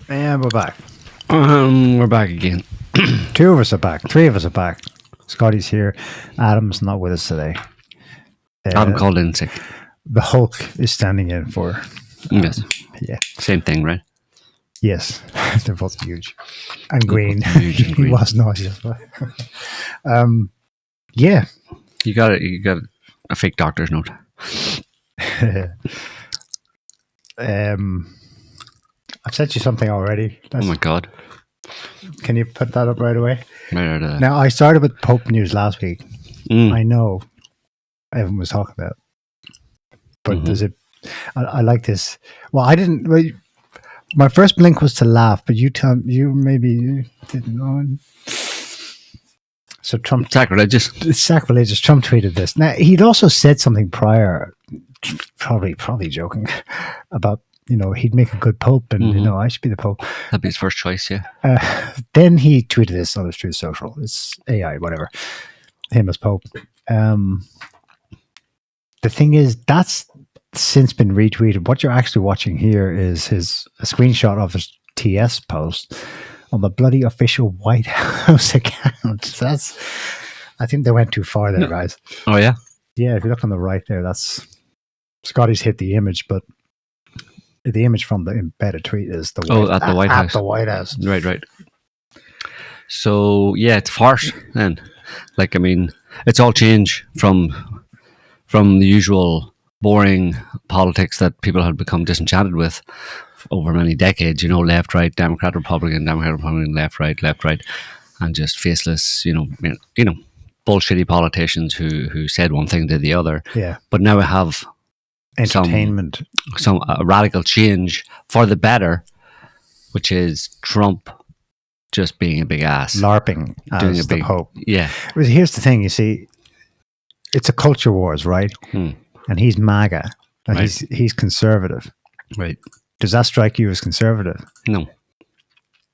And we're back. We're back again. Two of us are back. Three of us are back. Scotty's here. Adam's not with us today. Adam called in sick. The Hulk is standing in for. Yes. Yeah. Same thing, right? Yes. They're both huge. And green. Huge and green. He was nauseous. Yeah. You got it. You got a fake doctor's note. I've sent you something already. Oh my God. Can you put that up right away? Right, Now, I started with Pope news last week. Mm. I know everyone was talking about it. But there's a... I like this. Well, I didn't... Well, my first blink was to laugh, but you maybe didn't know. So Trump... Sacrilegious. It's sacrilegious. Trump tweeted this. Now, he'd also said something prior, probably joking, about, he'd make a good pope and, I should be the pope. That'd be his first choice, yeah. Then he tweeted this on his Truth Social. It's AI, whatever. Him as pope. The thing is, that's since been retweeted. What you're actually watching here is a screenshot of his TS post on the bloody official White House account. I think they went too far there, guys. Oh, yeah? Yeah, if you look on the right there, that's Scotty's hit the image, but the image from the embedded tweet is the at the White House. At the White House. Right. So, yeah, it's farce then. Like, I mean, it's all change from the usual boring politics that people had become disenchanted with over many decades, left, right, Democrat, Republican, left, right, and just faceless, bullshitty politicians who said one thing, did the other. Yeah. But now we have entertainment, some radical change for the better, which is Trump just being a big ass, LARPing as the Pope. Yeah. But here's the thing: you see, it's a culture wars, right? And he's MAGA, and right. he's conservative. Right. Does that strike you as conservative? No,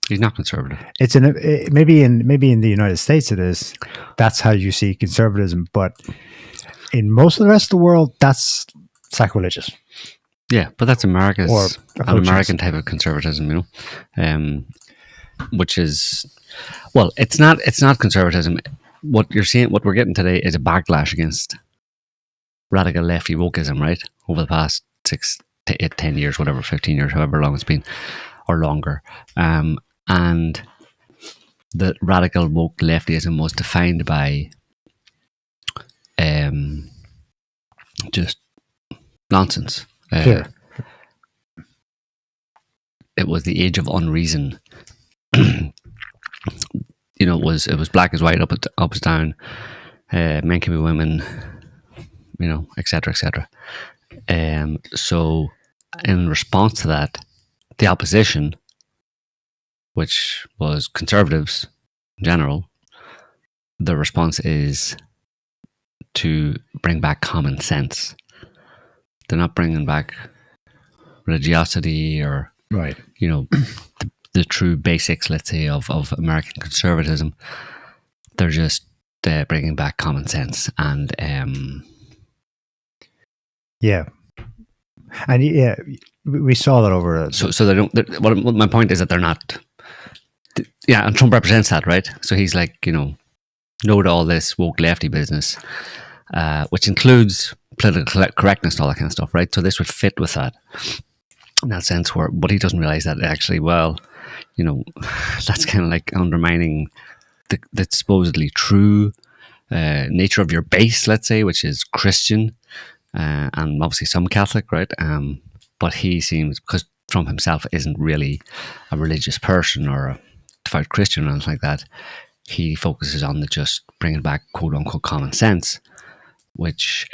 he's not conservative. It's maybe in the United States it is. That's how you see conservatism, but in most of the rest of the world, that's sacrilegious. Yeah, but that's an American type of conservatism, which is, well, it's not conservatism. What you're seeing, what we're getting today, is a backlash against radical lefty wokeism, right? Over the past 6 to 8, 10 years, whatever, 15 years, however long it's been, or longer. And the radical woke leftyism was defined by just nonsense. Here. It was the age of unreason. It was black as white, up as down. Men can be women, etc., etc. So, in response to that, the opposition, which was conservatives in general, the response is to bring back common sense. They're not bringing back religiosity or, right, the true basics, let's say, of American conservatism. They're just bringing back common sense and yeah, and yeah, we saw that over. So they don't. What my point is that they're not. Yeah, and Trump represents that, right? So he's like, no to all this woke lefty business, which includes political correctness and all that kind of stuff, right? So this would fit with that in that sense. But he doesn't realize that actually, that's kind of like undermining the supposedly true nature of your base, let's say, which is Christian. And obviously some Catholic, right? But he seems, because Trump himself isn't really a religious person or a devout Christian or anything like that, he focuses on the just bringing back quote unquote common sense, which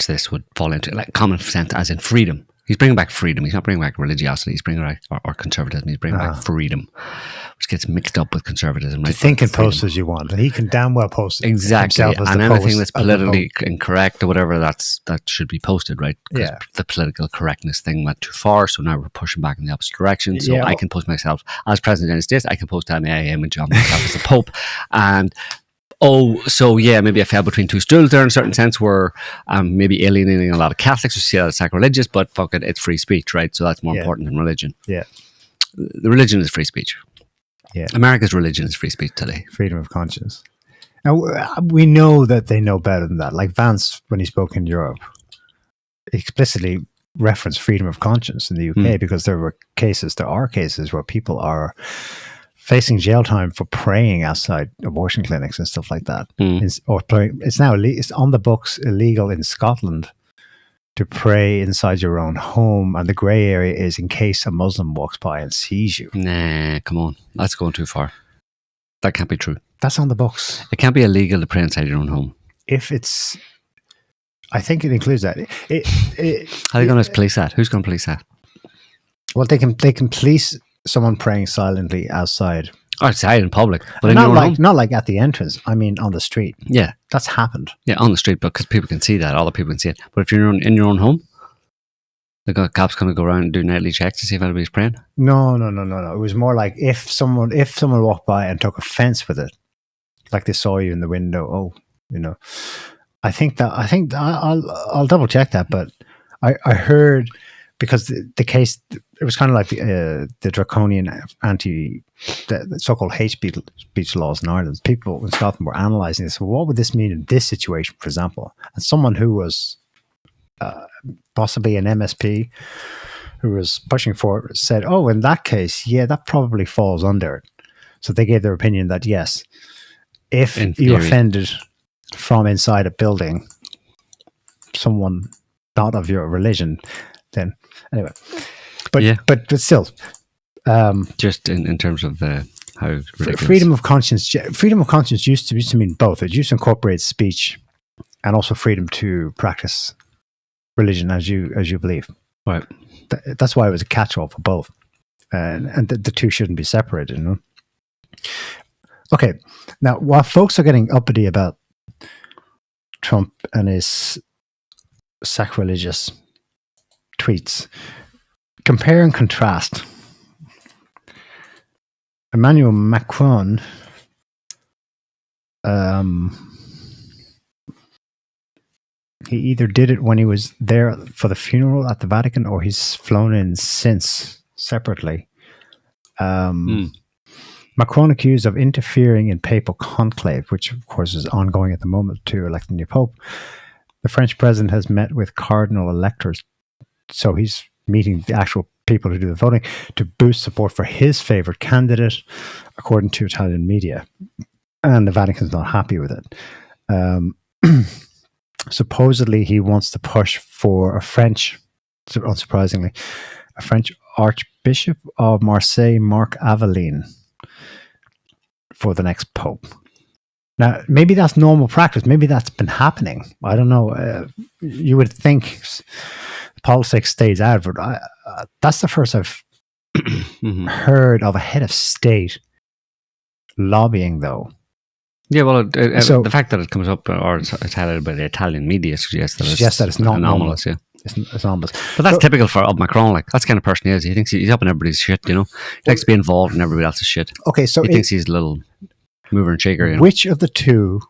this would fall into, like common sense as in freedom. He's bringing back freedom. He's not bringing back religiosity. He's bringing back or conservatism. He's bringing back freedom, which gets mixed up with conservatism. Right? To think and post as you want. He can damn well post it exactly, himself as and the anything that's politically incorrect or whatever, that should be posted, right? Because the political correctness thing went too far, so now we're pushing back in the opposite direction. So I can post myself as president of the United States. I can post an AI image of myself as the Pope, and Oh, so yeah, maybe I fell between two stools there in a certain sense, where I'm maybe alienating a lot of Catholics who see that as sacrilegious, but fuck it, it's free speech, right? So that's more important than religion. Yeah. The religion is free speech. Yeah. America's religion is free speech today. Freedom of conscience. Now, we know that they know better than that. Like Vance, when he spoke in Europe, explicitly referenced freedom of conscience in the UK because there are cases where people are facing jail time for praying outside abortion clinics and stuff like that. It's now it's on the books illegal in Scotland to pray inside your own home, and the grey area is in case a Muslim walks by and sees you. Nah, come on, that's going too far. That can't be true. That's on the books. It can't be illegal to pray inside your own home. I think it includes that. How are they going to police that? Who's going to police that? Well, they can police someone praying silently outside. Outside in public, but not like at the entrance. I mean, on the street. Yeah, that's happened. Yeah, on the street, because people can see that. Other people can see it. But if you're in your own home, the cops going to go around and do nightly checks to see if anybody's praying. No. It was more like if someone walked by and took offense with it, like they saw you in the window. Oh, you know. I think I'll double check that, but I heard, because the case, it was kind of like the draconian the so-called hate speech laws in Ireland. People in Scotland were analysing this. Well, what would this mean in this situation, for example? And someone who was possibly an MSP who was pushing for it said, oh, in that case, yeah, that probably falls under it. So they gave their opinion that, yes, if you offended from inside a building someone not of your religion, then anyway, but still, just in terms of how ridiculous. freedom of conscience used to mean both. It used to incorporate speech and also freedom to practice religion as you believe. Right. That's why it was a catch-all for both, and the two shouldn't be separated. You know. Okay, now while folks are getting uppity about Trump and his sacrilegious tweets, compare and contrast. Emmanuel Macron he either did it when he was there for the funeral at the Vatican, or he's flown in since separately. Macron accused of interfering in papal conclave, which of course is ongoing at the moment to elect a new pope. The French president has met with cardinal electors, so he's meeting the actual people who do the voting, to boost support for his favorite candidate, according to Italian media. And the Vatican's not happy with it. Supposedly, he wants to push for unsurprisingly, a French Archbishop of Marseille, Marc Aveline, for the next pope. Now, maybe that's normal practice. Maybe that's been happening. I don't know. You would think politics stays out, but that's the first I've heard of a head of state lobbying, though. Yeah, well, the fact that it comes up or it's highlighted by the Italian media suggests that it's not anomalous. Yeah, it's anomalous. But that's typical of Macron. Like, that's the kind of person he is. He thinks he's up in everybody's shit. You know, he likes to be involved in everybody else's shit. Okay, so he thinks he's a little mover and shaker. You know? Which of the two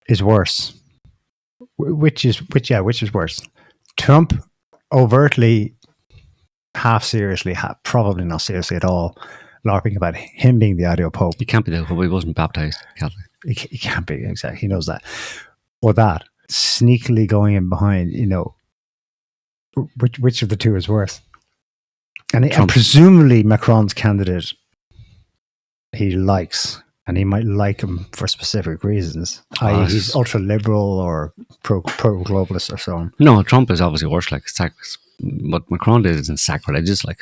is worse? Which is worse? Trump overtly, half seriously, probably not seriously at all, LARPing about him being the ideal pope. He can't be the pope. He wasn't baptized Catholic. He can't be, exactly. He knows that. Or that, sneakily going in behind, you know, which of the two is worse? And presumably Macron's candidate he likes, and he might like him for specific reasons. I.e. he's ultra-liberal or pro-globalist or so on. No, Trump is obviously worse. Like, what Macron did isn't sacrilegious. Like,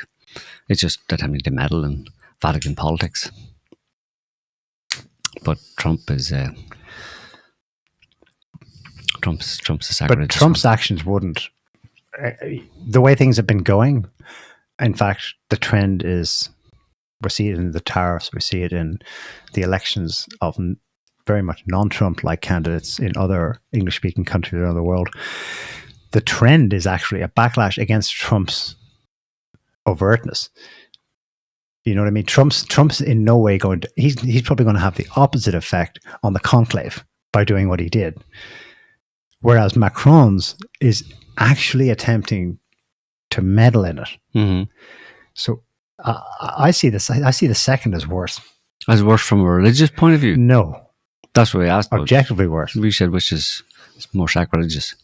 it's just that having to meddle in Vatican politics. But Trump is Trump's a sacrilegious. But Trump's actions wouldn't. The way things have been going, in fact, the trend is, we see it in the tariffs, we see it in the elections of very much non-Trump-like candidates in other English-speaking countries around the world. The trend is actually a backlash against Trump's overtness. You know what I mean? Trump's in no way going to. He's probably going to have the opposite effect on the conclave by doing what he did. Whereas Macron's is actually attempting to meddle in it. Mm-hmm. So I see this. I see the second as worse. As worse from a religious point of view? No. That's what we asked. Objectively worse. We said which is more sacrilegious.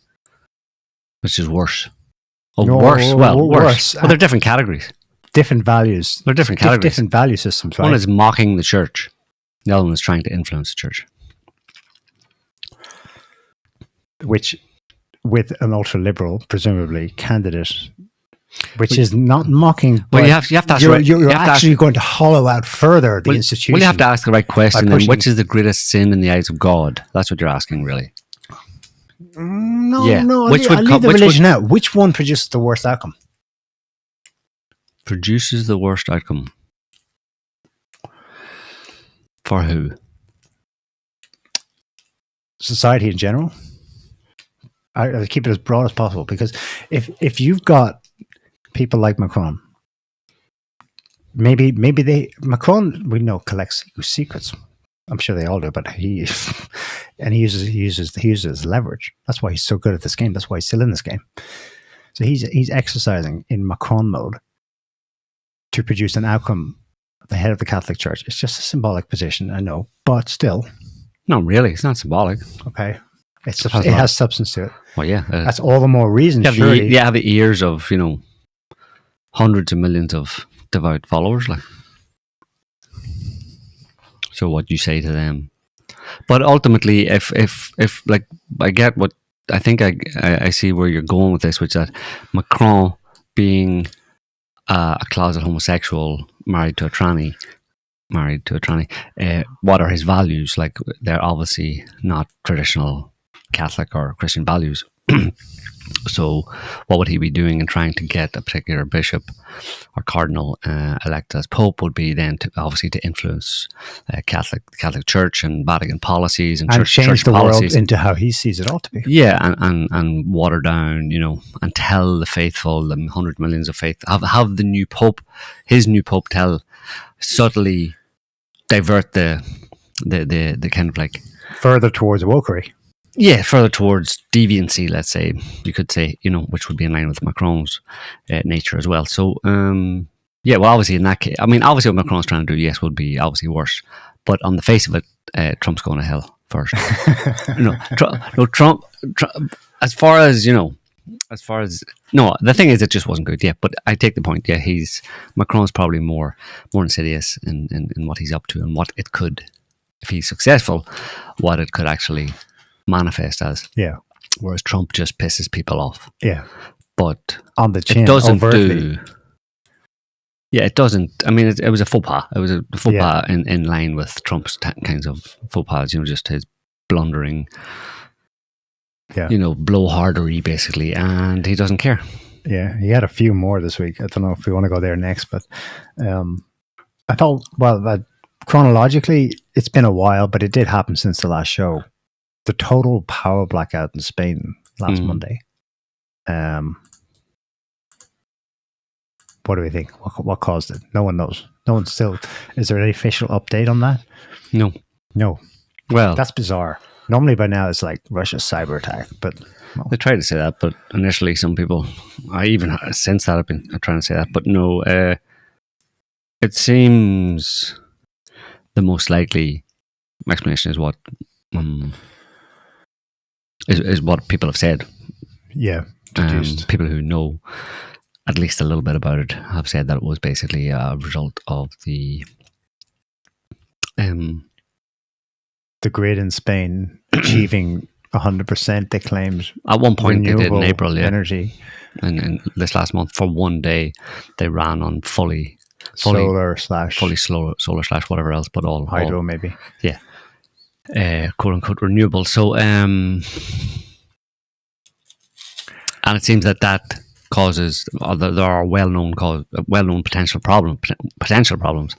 Which is worse. Oh, no, worse. Well, worse. Well, they're different categories. Different values. They're different categories. Different value systems, right? One is mocking the church. The other one is trying to influence the church. Which, with an ultra-liberal, presumably, candidate, which is not mocking. Well, you have to ask. You're actually going to hollow out further the institution. Well, you have to ask the right question. Then, which is the greatest sin in the eyes of God? That's what you're asking, really. No. Which I'll leave the religion out. Which one produces the worst outcome? Produces the worst outcome. For who? Society in general. I'll keep it as broad as possible, because if you've got people like Macron, maybe Macron, we know, collects secrets. I'm sure they all do, but he uses leverage. That's why he's so good at this game. That's why he's still in this game. So he's exercising in Macron mode to produce an outcome at the head of the Catholic Church. It's just a symbolic position, I know, but still. No, really, it's not symbolic. Okay. It has substance to it. Well, yeah. That's all the more reason, surely. You have the ears of, hundreds of millions of devout followers, like. So what you say to them. But ultimately, if like, I get what, I think I see where you're going with this, which is that Macron being a closet homosexual married to a tranny, what are his values? Like, they're obviously not traditional Catholic or Christian values. So what would he be doing in trying to get a particular bishop or cardinal elected as pope? Would be then obviously to influence Catholic Church and Vatican policies and change the policies. World into how he sees it ought to be. Yeah, and water down, and tell the faithful, the 100 millions of faith, have the new pope, his new pope, subtly divert the kind of like further towards wokery. Yeah, further towards deviancy, let's say. You could say, which would be in line with Macron's nature as well. So, well, obviously in that case, obviously what Macron's trying to do, yes, would be obviously worse. But on the face of it, Trump's going to hell first. Trump, as far as, the thing is, it just wasn't good. Yeah, but I take the point. Yeah, Macron's probably more insidious in what he's up to and what it could, if he's successful, what it could actually manifest as. Yeah. Whereas Trump just pisses people off. Yeah. But on the chin, it doesn't overtly. do. Yeah, it doesn't. It was a faux pas. It was a faux pas in line with Trump's kinds of faux pas. Just his blundering. Yeah. Blowhardery basically, and he doesn't care. Yeah, he had a few more this week. I don't know if we want to go there next, but I thought, chronologically, it's been a while, but it did happen since the last show. The total power blackout in Spain last Monday. What do we think? What caused it? No one knows. No one still. Is there any official update on that? No. Well, that's bizarre. Normally by now it's like Russia's cyber attack, but they tried to say that. But initially, some people, I even since that have been trying to say that, but no. It seems the most likely explanation is what. Is what people have said. Yeah. People who know at least a little bit about it have said that it was basically a result of the grid in Spain achieving 100%, they claimed. At one point they did in April, energy. And this last month, for one day, they ran on fully solar / whatever else, but all hydro maybe. Yeah. Quote unquote renewable. So and it seems that causes there are well-known potential problems that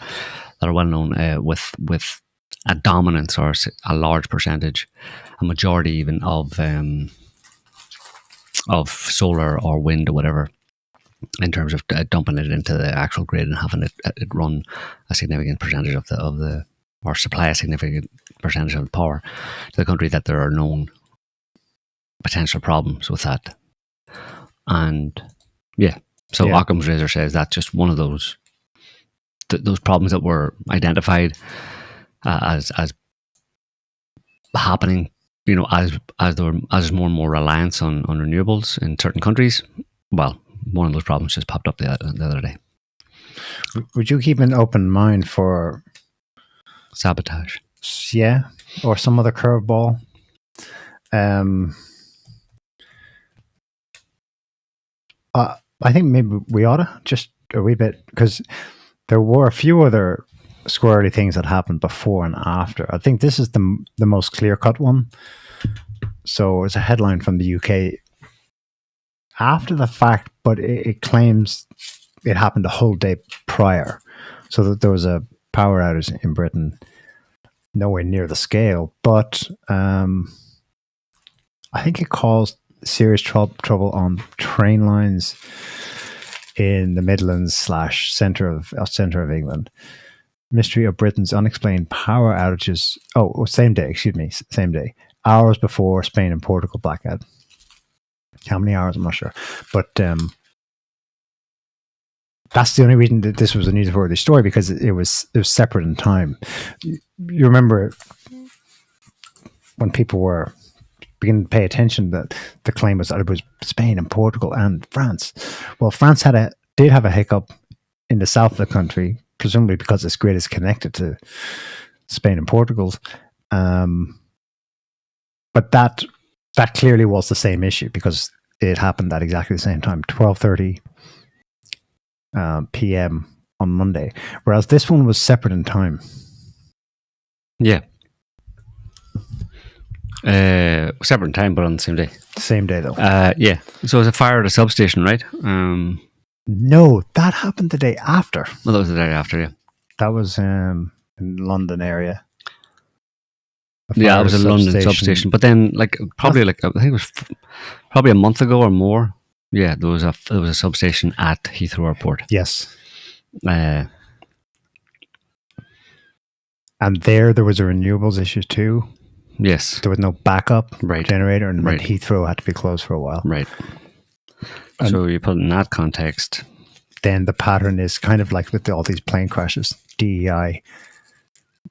are well known with a dominance or a large percentage, a majority even of solar or wind or whatever in terms of dumping it into the actual grid and having it run a significant percentage of the or supply a significant percentage of the power to the country, that there are known potential problems with that. And so Occam's razor says that's just one of those problems that were identified as happening, as there's more and more reliance on renewables in certain countries. Well, one of those problems just popped up the other day. Would you keep an open mind for sabotage? Yeah, or some other curveball. I think maybe we ought to just a wee bit, because there were a few other squirrely things that happened before and after. I think this is the most clear-cut one. So it's a headline from the UK after the fact, but it claims it happened a whole day prior. So that there was a power outage in Britain, nowhere near the scale, but I think it caused serious trouble on train lines in the Midlands / centre of England. Mystery of Britain's unexplained power outages. Oh, same day. Hours before Spain and Portugal blackout. How many hours? I'm not sure, but that's the only reason that this was a newsworthy story, because it was separate in time. You remember when people were beginning to pay attention that the claim was that it was Spain and Portugal and France. Well, France did have a hiccup in the south of the country, presumably because its grid is connected to Spain and Portugal's. But that clearly was the same issue, because it happened at exactly the same time, 12:30 p.m. on Monday, whereas this one was separate in time. Yeah. Separate in time, but on the same day. Same day, though. Yeah. So it was a fire at a substation, right? No, that happened the day after. Well, that was the day after, yeah. That was in London area. Yeah, it was a London substation. But then, I think it was probably a month ago or more. Yeah, there was a substation at Heathrow Airport. Yes. And there was a renewables issue too. Yes. There was no backup generator, and Heathrow had to be closed for a while. Right. And so you put it in that context. Then the pattern is kind of like with all these plane crashes, DEI,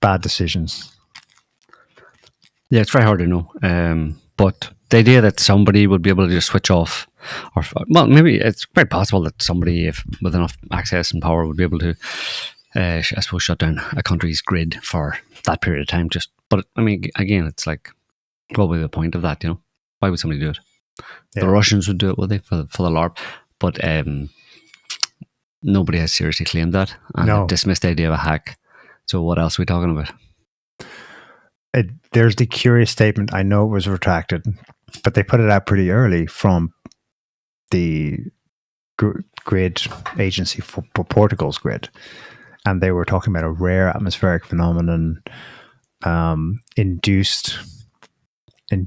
bad decisions. Yeah, it's very hard to know. But the idea that somebody would be able to just switch off, well, maybe it's quite possible that somebody, if with enough access and power, would be able to, I suppose, shut down a country's grid for that period of time. But I mean, again, it's like, what would be the point of that? Why would somebody do it? Yeah. The Russians would do it, would they, for the LARP? But nobody has seriously claimed that and dismissed the idea of a hack. So what else are we talking about? There's the curious statement. I know it was retracted, but they put it out pretty early from the grid agency for Portugal's grid, and they were talking about a rare atmospheric phenomenon induced,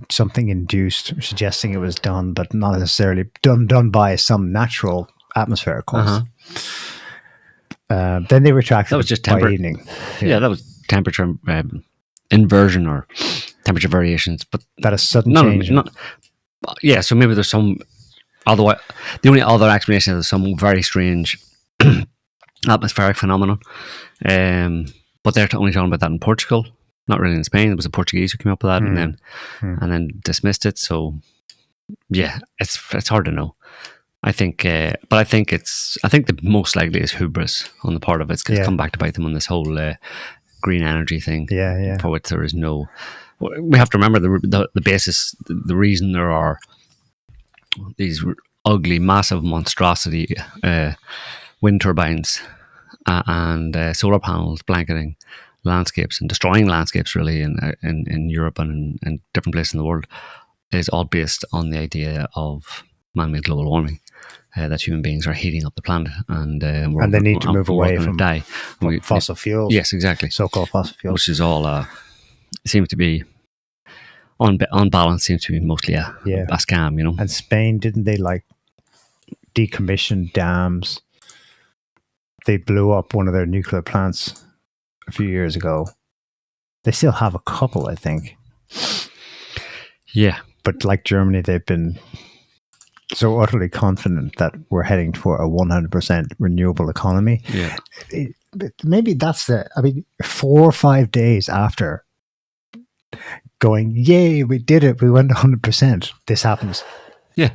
suggesting it was done, but not necessarily done by some natural atmospheric cause. Then they retracted. That was just by evening. Yeah, that was temperature inversion or temperature variations, but that a sudden change. Yeah, so maybe there's some. Otherwise, the only other explanation is some very strange atmospheric phenomenon. But they're only talking about that in Portugal, not really in Spain. It was the Portuguese who came up with that, and then dismissed it. So yeah, it's hard to know. I think, but I think the most likely is hubris on the part of it. It's going to come back to bite them on this whole green energy thing. For which there is no. We have to remember the basis, the reason there are these ugly, massive monstrosity wind turbines and solar panels blanketing landscapes and destroying landscapes really in Europe and in different places in the world is all based on the idea of man-made global warming. That human beings are heating up the planet, and they need to move away from fossil fuels. Yes, exactly. So-called fossil fuels, which is all seems to be on balance, seems to be mostly a scam. And Spain, didn't they decommissioned dams. They blew up one of their nuclear plants a few years ago. They still have a couple, I think. Yeah. But like Germany, they've been so utterly confident that we're heading for a 100% renewable economy. Yeah. Maybe that's 4 or 5 days after going, yay, we did it, we went 100%, this happens. Yeah.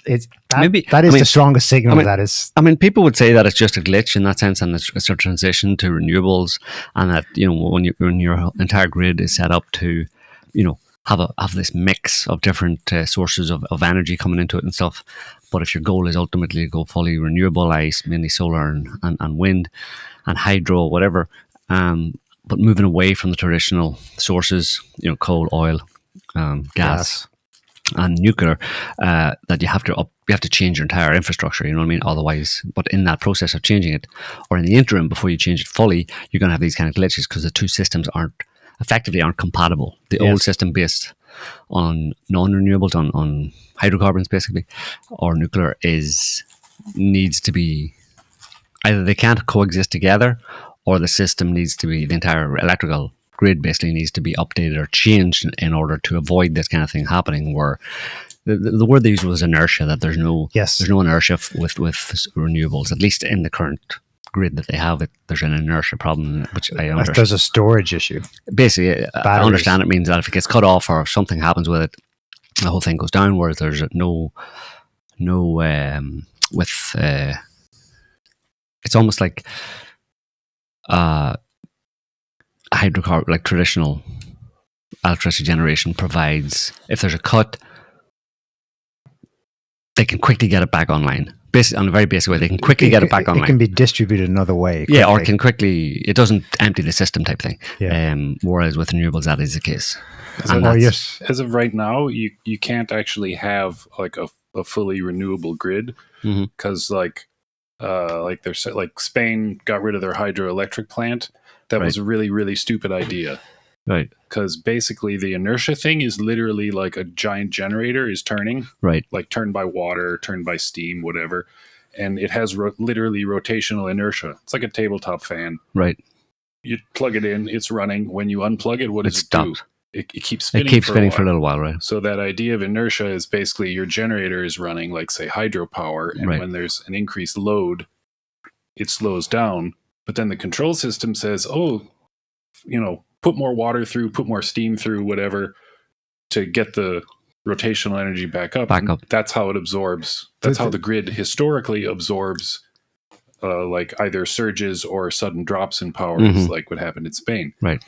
That is the strongest signal. People would say that it's just a glitch in that sense, and it's a transition to renewables, and that when your entire grid is set up to, have this mix of different sources of energy coming into it and stuff. But if your goal is ultimately to go fully renewable, mainly solar and wind and hydro, whatever, but moving away from the traditional sources, coal, oil, gas. And nuclear, that you have to change your entire infrastructure, you know what I mean? Otherwise, but in that process of changing it, or in the interim before you change it fully, you're going to have these kind of glitches because the two systems aren't compatible. The old system based on non-renewables, on hydrocarbons basically, or nuclear needs to be, either they can't coexist together, or the system needs to be, the entire electrical grid basically needs to be updated or changed in order to avoid this kind of thing happening, where the word they used was inertia, that there's no inertia with renewables, at least in the current grid that they have. There's an inertia problem, which I understand. There's a storage issue. Basically, I understand it means that if it gets cut off or if something happens with it, the whole thing goes down, whereas there's it's almost like hydrocarbon, like traditional electricity generation provides, if there's a cut, they can quickly get it back online. Basically, on a very basic way, they can quickly get it back online. It can be distributed another way. Quickly. Yeah, or it doesn't empty the system type thing. Yeah. Whereas with renewables, that is the case. As of right now, you can't actually have like a fully renewable grid, because like Spain got rid of their hydroelectric plant. That was a really, really stupid idea. Right. Because basically the inertia thing is literally like a giant generator is turning. Right. Like turned by water, turned by steam, whatever. And it has literally rotational inertia. It's like a tabletop fan. Right. You plug it in, it's running. When you unplug it, what does it do? It keeps spinning. It keeps spinning for a little while, right? So that idea of inertia is basically your generator is running, like say hydropower, and when there's an increased load, it slows down. But then the control system says, put more water through, put more steam through, whatever, to get the rotational energy back up. That's how it absorbs. That's how the grid historically absorbs like either surges or sudden drops in power, like what happened in Spain. Right.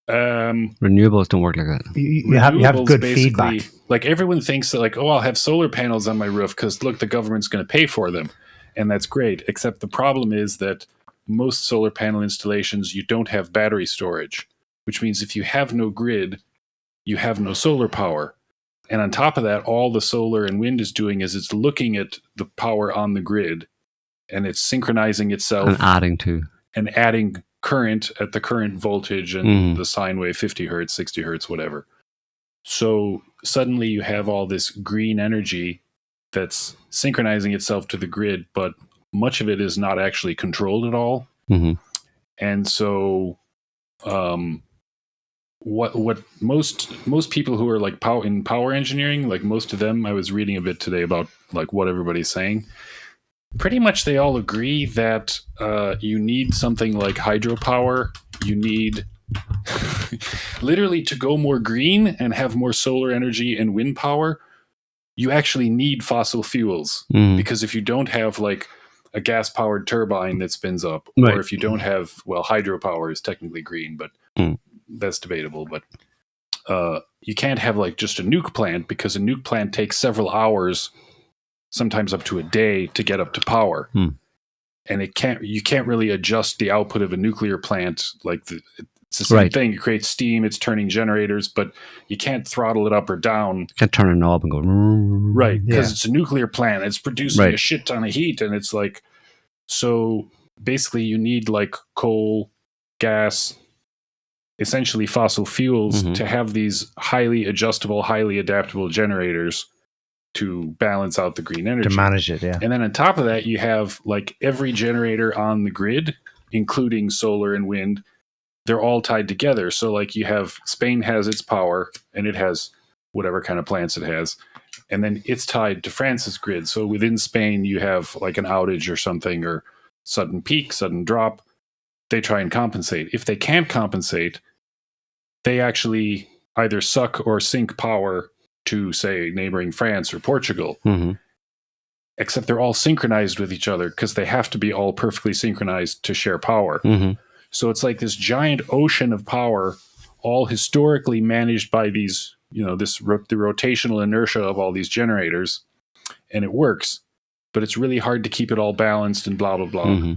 Renewables don't work like that. You have good feedback. Like everyone thinks that like, I'll have solar panels on my roof because look, the government's going to pay for them. And that's great. Except the problem is that most solar panel installations, you don't have battery storage, which means if you have no grid, you have no solar power. And on top of that, all the solar and wind is doing is it's looking at the power on the grid and it's synchronizing itself. And adding current at the current voltage and the sine wave, 50 hertz, 60 hertz, whatever. So suddenly you have all this green energy that's synchronizing itself to the grid, but much of it is not actually controlled at all. And so what most people who are like power engineering, like most of them, I was reading a bit today about like what everybody's saying. Pretty much they all agree that you need something like hydropower. You need literally to go more green and have more solar energy and wind power. You actually need fossil fuels because if you don't have like a gas-powered turbine that spins up, or if you don't have, hydropower is technically green, but that's debatable. But you can't have like just a nuke plant because a nuke plant takes several hours, sometimes up to a day, to get up to power, and you can't really adjust the output of a nuclear plant like it's the same thing. It creates steam, it's turning generators, but you can't throttle it up or down. You can't turn a knob and go... Right, because it's a nuclear plant. It's producing a shit ton of heat, and it's like... So, basically, you need, like, coal, gas, essentially fossil fuels to have these highly adjustable, highly adaptable generators to balance out the green energy. To manage it, yeah. And then on top of that, you have like every generator on the grid, including solar and wind, they're all tied together. So like you have Spain has its power and it has whatever kind of plants it has. And then it's tied to France's grid. So within Spain, you have like an outage or something, or sudden peak, sudden drop. They try and compensate. If they can't compensate, they actually either suck or sink power to, say, neighboring France or Portugal. Mm-hmm. Except they're all synchronized with each other because they have to be all perfectly synchronized to share power. Mm-hmm. So it's like this giant ocean of power, all historically managed by these, the rotational inertia of all these generators, and it works. But it's really hard to keep it all balanced and blah, blah, blah. Mm-hmm.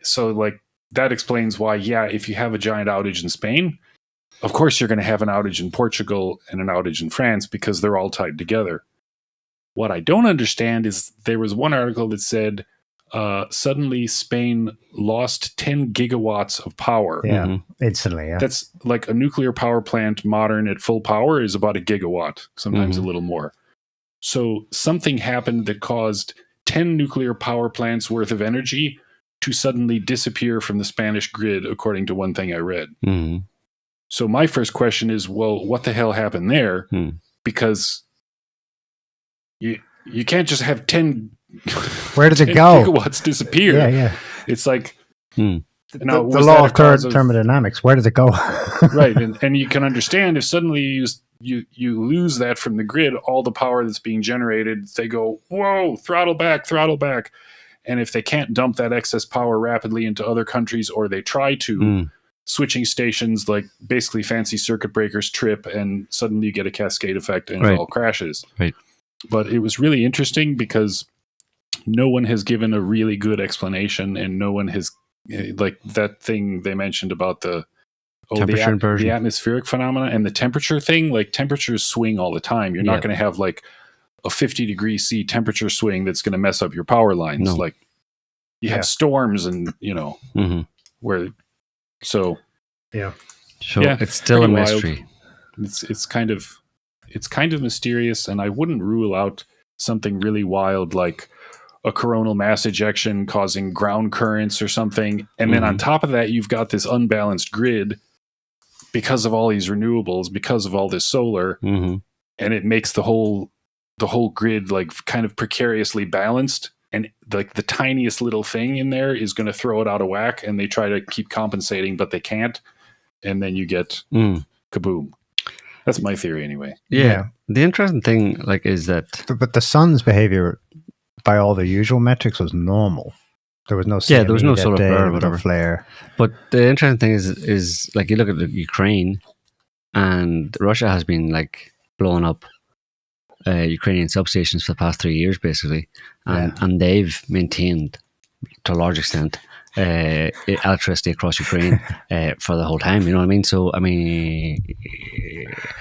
So like that explains why, if you have a giant outage in Spain, of course you're going to have an outage in Portugal and an outage in France because they're all tied together. What I don't understand is there was one article that said suddenly Spain lost 10 gigawatts of power. Yeah, instantly, yeah. That's like a nuclear power plant modern at full power is about a gigawatt, sometimes a little more. So something happened that caused 10 nuclear power plants worth of energy to suddenly disappear from the Spanish grid, according to one thing I read. Mm-hmm. So my first question is, well, what the hell happened there? Because you can't just have 10 where does it go? Gigawatts disappear. Yeah. It's like now, the law of thermodynamics. Where does it go? Right, and you can understand if suddenly you lose that from the grid, all the power that's being generated, they go, whoa, throttle back. And if they can't dump that excess power rapidly into other countries, or they try to, switching stations, like basically fancy circuit breakers, trip, and suddenly you get a cascade effect and it all crashes. Right. But it was really interesting because no one has given a really good explanation, and no one has, like that thing they mentioned about the atmospheric phenomena and the temperature thing. Like temperatures swing all the time. You're not going to have like a 50°C temperature swing that's going to mess up your power lines. No. Like you have storms and, where, so it's still a mystery. It's kind of mysterious, and I wouldn't rule out something really wild like a coronal mass ejection causing ground currents or something. And then on top of that, you've got this unbalanced grid because of all these renewables, because of all this solar, and it makes the whole grid like kind of precariously balanced. And like the tiniest little thing in there is going to throw it out of whack, and they try to keep compensating, but they can't. And then you get kaboom. That's my theory anyway. Yeah. The interesting thing is that... But the sun's behavior, by all the usual metrics, was normal. There was no CME there was no solar flare or whatever. Flare. But the interesting thing is like you look at Ukraine, and Russia has been like blowing up Ukrainian substations for the past 3 years, basically, and they've maintained to a large extent electricity across Ukraine for the whole time. You know what I mean? So I mean,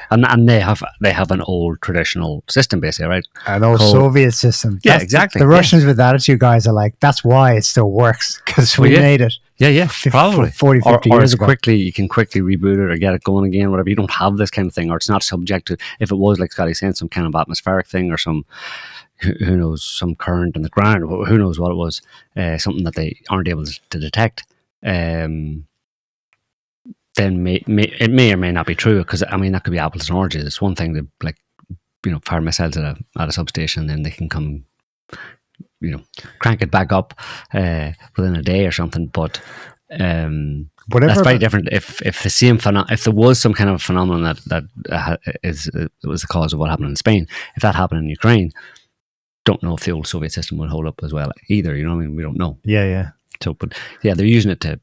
and they have an old traditional system, basically, right? An old Soviet system. Exactly. The Russians with attitude guys are like, that's why it still works, because we made it. Yeah, probably 40, 50 years ago. You can quickly reboot it or get it going again, whatever. You don't have this kind of thing, or it's not subject to, if it was, like Scotty's saying, some kind of atmospheric thing or some, who knows, some current in the ground, or who knows what it was, something that they aren't able to detect, then it may or may not be true, because, I mean, that could be apples and oranges. It's one thing to, fire missiles at a substation, then they can come, crank it back up within a day or something. But that's very different. If there was some kind of phenomenon that was the cause of what happened in Spain, if that happened in Ukraine, don't know if the old Soviet system would hold up as well either. You know what I mean? We don't know. Yeah. So, but yeah, they're using it to.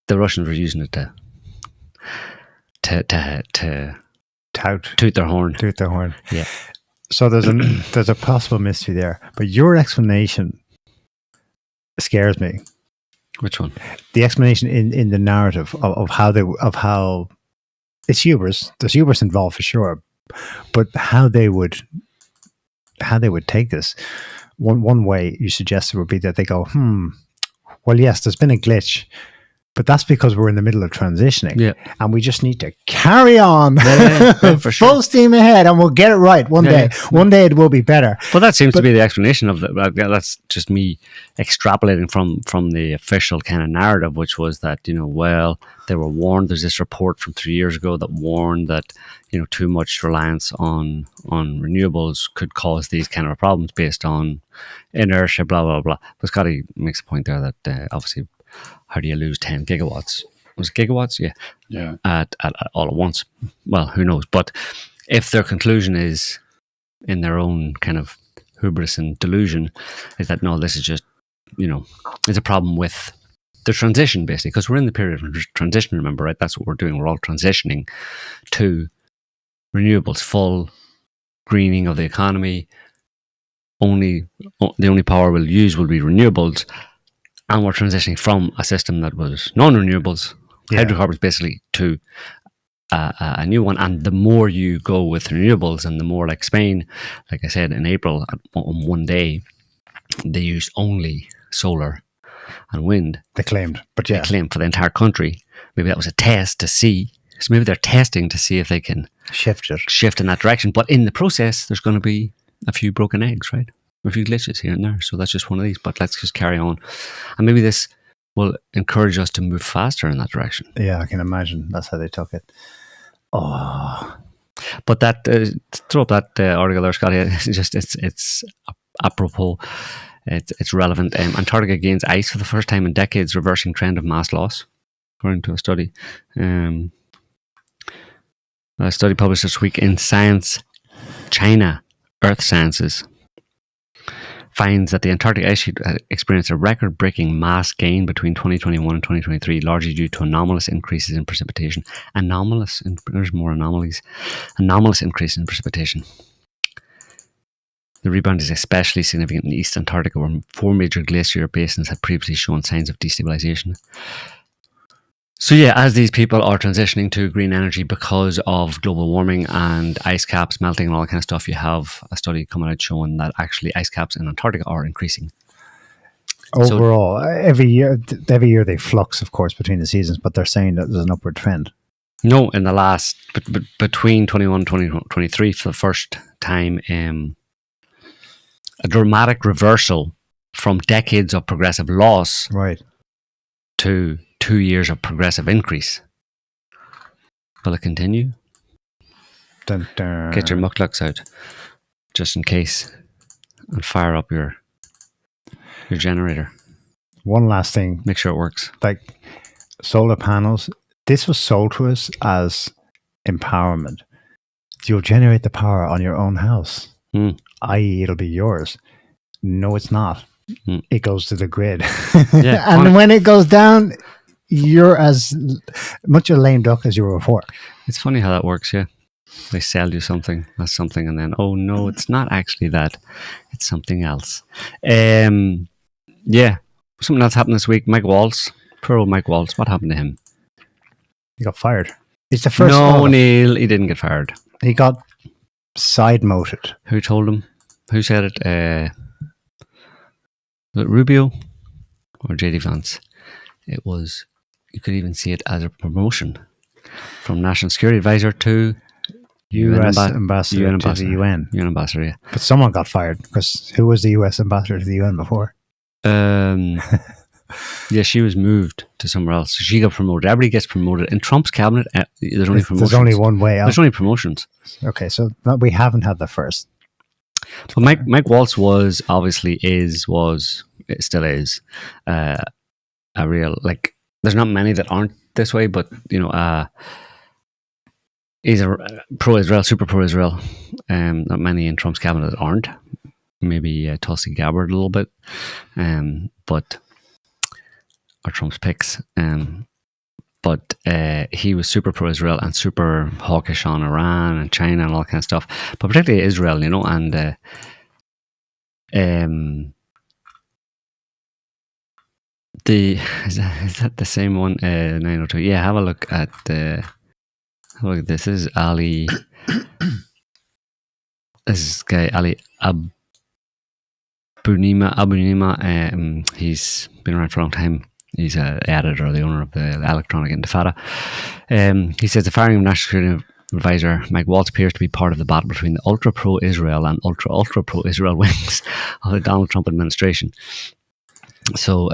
The Russians were using it to toot their horn. Yeah. So there's a possible mystery there, but your explanation scares me. Which one? The explanation in the narrative of how it's hubris. There's hubris involved for sure, but how they would take this. One way you suggested would be that they go, well, yes, there's been a glitch. But that's because we're in the middle of transitioning. Yeah. And we just need to carry on. Yeah, for sure. Full steam ahead, and we'll get it right one day. Yeah. One day it will be better. Well, that seems to be the explanation of that's just me extrapolating from the official kind of narrative, which was that, well, they were warned. There's this report from 3 years ago that warned that, too much reliance on renewables could cause these kind of problems based on inertia, blah, blah, blah. But Scotty makes a point there that obviously, how do you lose 10 gigawatts? Was it gigawatts? Yeah. At all at once. Well, who knows? But if their conclusion is, in their own kind of hubris and delusion, is that no, this is just, it's a problem with the transition, basically, because we're in the period of transition, remember, right? That's what we're doing. We're all transitioning to renewables, full greening of the economy. The only power we'll use will be renewables. And we're transitioning from a system that was non-renewables, hydrocarbons basically, to a new one. And the more you go with renewables, and the more, like Spain, like I said, in April, on one day, they used only solar and wind. They claimed, but yeah. They claimed for the entire country. Maybe that was a test to see. So maybe they're testing to see if they can shift in that direction. But in the process, there's going to be a few broken eggs, right? A few glitches here and there. So that's just one of these. But let's just carry on. And maybe this will encourage us to move faster in that direction. Yeah, I can imagine that's how they took it. Oh. But that, throw up that article there, Scotty. It's apropos. It's relevant. Antarctica gains ice for the first time in decades, reversing trend of mass loss, according to a study. A study published this week in Science China Earth Sciences finds that the Antarctic ice sheet experienced a record-breaking mass gain between 2021 and 2023, largely due to anomalous increases in precipitation. There's more anomalies. Anomalous increase in precipitation. The rebound is especially significant in East Antarctica, where 4 major glacier basins had previously shown signs of destabilization. So yeah, as these people are transitioning to green energy because of global warming and ice caps melting and all that kind of stuff, you have a study coming out showing that actually ice caps in Antarctica are increasing. Overall, every year they flux, of course, between the seasons, but they're saying that there's an upward trend. No, in the last, between 21 and 2023, for the first time, a dramatic reversal from decades of progressive loss, right, to 2 years of progressive increase. Will it continue? Dun, dun. Get your mucklucks out, just in case, and fire up your generator. One last thing. Make sure it works. Like solar panels, this was sold to us as empowerment. You'll generate the power on your own house, i.e. it'll be yours. No, it's not. It goes to the grid. Yeah, and when it goes down, you're as much a lame duck as you were before. It's funny how that works, yeah. They sell you something, that's something, and then, oh no, it's not actually that. It's something else. Yeah. Something else happened this week. Mike Waltz. Poor old Mike Waltz. What happened to him? He got fired. It's the first. No, Neil, he didn't get fired. He got side-moted. Who told him? Who said it? Was it Rubio or JD Vance? It was, you could even see it as a promotion from National Security Advisor to US ambassador to the UN. UN ambassador, yeah. But someone got fired, because who was the US ambassador to the UN before? Yeah, she was moved to somewhere else. She got promoted. Everybody gets promoted. In Trump's cabinet, there's only promotions. There's only one way out. There's only promotions. Okay, so we haven't had the first. But Mike Waltz was, obviously, still is, a real, like, there's not many that aren't this way, but, he's a pro-Israel, super pro-Israel. Not many in Trump's cabinet aren't. Maybe Tulsi Gabbard a little bit, but or Trump's picks. But he was super pro-Israel and super hawkish on Iran and China and all that kind of stuff. But particularly Israel, and is that the same one? 902. Yeah, have a look at this. This is Ali. This guy Ali Abu Nima. He's been around for a long time. He's an editor, the owner of the Electronic Intifada. He says the firing of National Security Advisor Mike Waltz appears to be part of the battle between the ultra pro-Israel and ultra pro-Israel wings of the Donald Trump administration. So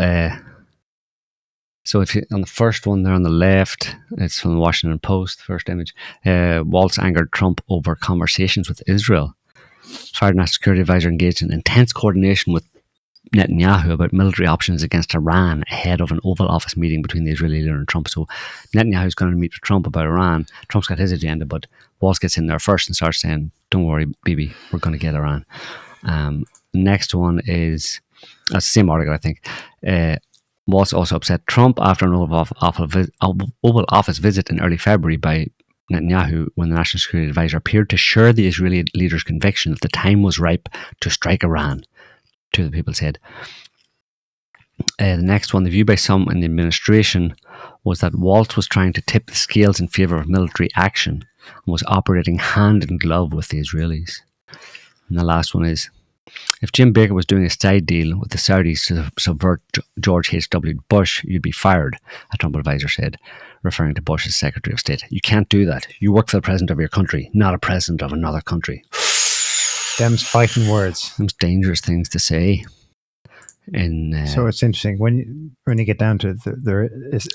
if you, on the first one there on the left, it's from the Washington Post, first image. Waltz angered Trump over conversations with Israel. Fired National Security Advisor engaged in intense coordination with Netanyahu about military options against Iran ahead of an Oval Office meeting between the Israeli leader and Trump. So Netanyahu's going to meet with Trump about Iran. Trump's got his agenda, but Waltz gets in there first and starts saying, "Don't worry, Bibi, we're going to get Iran." Next one is the same article, I think. Waltz also upset Trump after an Oval Office visit in early February by Netanyahu, when the National Security Advisor appeared to share the Israeli leader's conviction that the time was ripe to strike Iran. Two of the people said. The next one, the view by some in the administration was that Waltz was trying to tip the scales in favour of military action and was operating hand in glove with the Israelis. And the last one is, if Jim Baker was doing a side deal with the Saudis to subvert George H.W. Bush, you'd be fired, a Trump advisor said, referring to Bush as Secretary of State. You can't do that. You work for the president of your country, not a president of another country. Them's fighting words. Them's dangerous things to say. So it's interesting when you get down to it, there is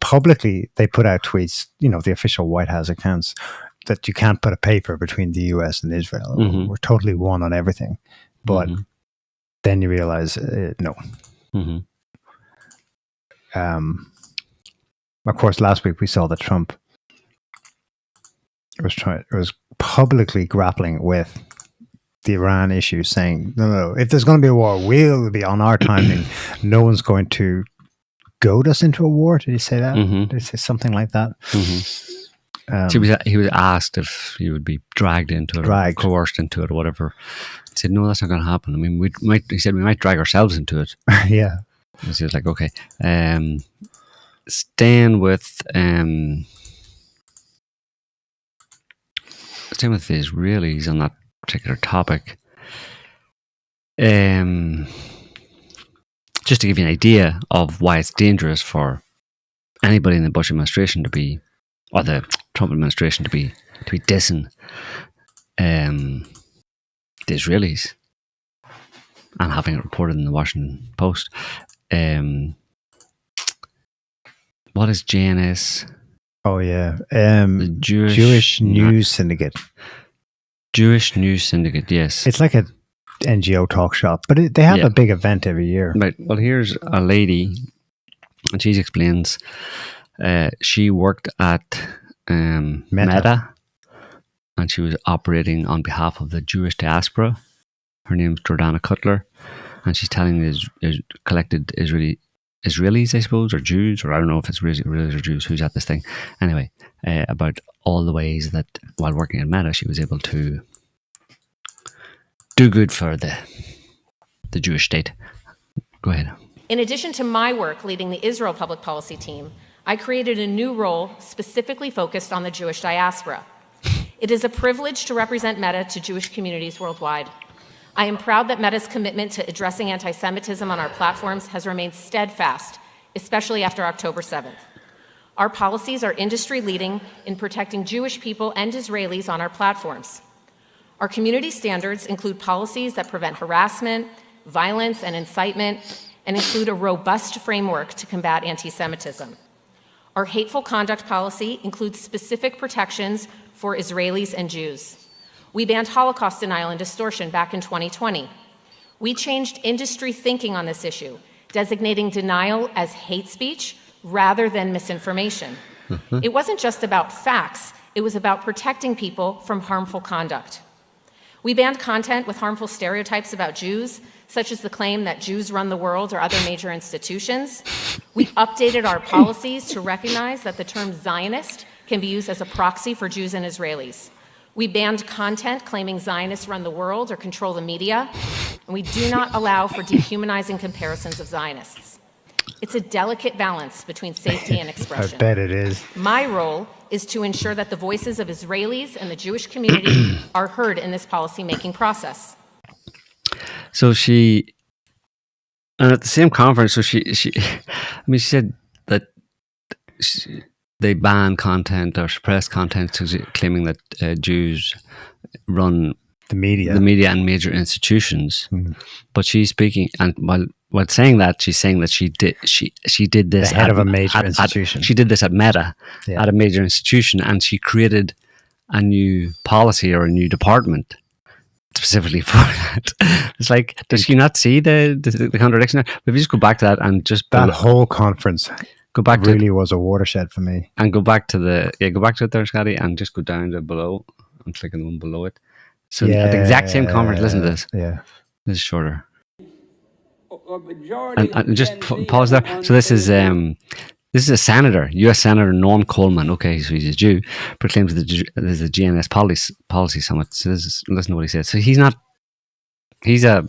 publicly they put out tweets, the official White House accounts, that you can't put a paper between the US and Israel. Mm-hmm. We're totally one on everything. But then you realize, no. Mm-hmm. Of course, last week we saw that Trump was publicly grappling with the Iran issue, saying, no, if there's going to be a war, we'll be on our timing. No one's going to goad us into a war. Did he say that? Mm-hmm. Did he say something like that? Mm-hmm. So he was asked if he would be dragged into it, or coerced into it, or whatever. He said, no, that's not going to happen. I mean, he said we might drag ourselves into it. Yeah. And so he was like, okay. Staying with the Israelis on that particular topic. Just to give you an idea of why it's dangerous for anybody in the Bush administration to be, or the Trump administration to be dissing the Israelis and having it reported in the Washington Post. What is JNS? Oh yeah, the Jewish News Syndicate. Jewish News Syndicate, yes. It's like a NGO talk shop, but they have a big event every year. Right. Well, here's a lady, and she explains. She worked at Meta, and she was operating on behalf of the Jewish diaspora. Her name's Jordana Cutler, and she's telling the collected Israelis, I suppose, or Jews, or I don't know if it's Israelis or Jews who's at this thing. Anyway, about all the ways that while working at Meta, she was able to do good for the Jewish state. Go ahead. In addition to my work leading the Israel public policy team, I created a new role specifically focused on the Jewish diaspora. It is a privilege to represent Meta to Jewish communities worldwide. I am proud that Meta's commitment to addressing anti-Semitism on our platforms has remained steadfast, especially after October 7th. Our policies are industry-leading in protecting Jewish people and Israelis on our platforms. Our community standards include policies that prevent harassment, violence, and incitement, and include a robust framework to combat anti-Semitism. Our hateful conduct policy includes specific protections for Israelis and Jews. We banned Holocaust denial and distortion back in 2020. We changed industry thinking on this issue, designating denial as hate speech rather than misinformation. It wasn't just about facts, it was about protecting people from harmful conduct. We banned content with harmful stereotypes about Jews, such as the claim that Jews run the world or other major institutions. We updated our policies to recognize that the term Zionist can be used as a proxy for Jews and Israelis. We banned content claiming Zionists run the world or control the media, and we do not allow for dehumanizing comparisons of Zionists. It's a delicate balance between safety and expression. I bet it is. My role is to ensure that the voices of Israelis and the Jewish community are heard in this policy-making process. So she And at the same conference, so she said that they ban content or suppress content claiming that Jews run the media and major institutions. But she's speaking, and while saying that, she's saying that she did this the head of a major institution. She did this at Meta, at a major institution, and she created a new policy or a new department specifically for that. It's like, does she not see the contradiction there? But if you just go back to that and just that whole conference really was a watershed for me. And go back to it there, Scotty, and just go down to below. I'm clicking the one below it. So at the exact same conference, listen to this. Yeah, this is shorter. And just pause there. So this is a senator, U.S. Senator Norm Coleman. Okay, so he's a Jew. Proclaims this is a GNS policy summit. So listen to what he says. So he's not Israeli.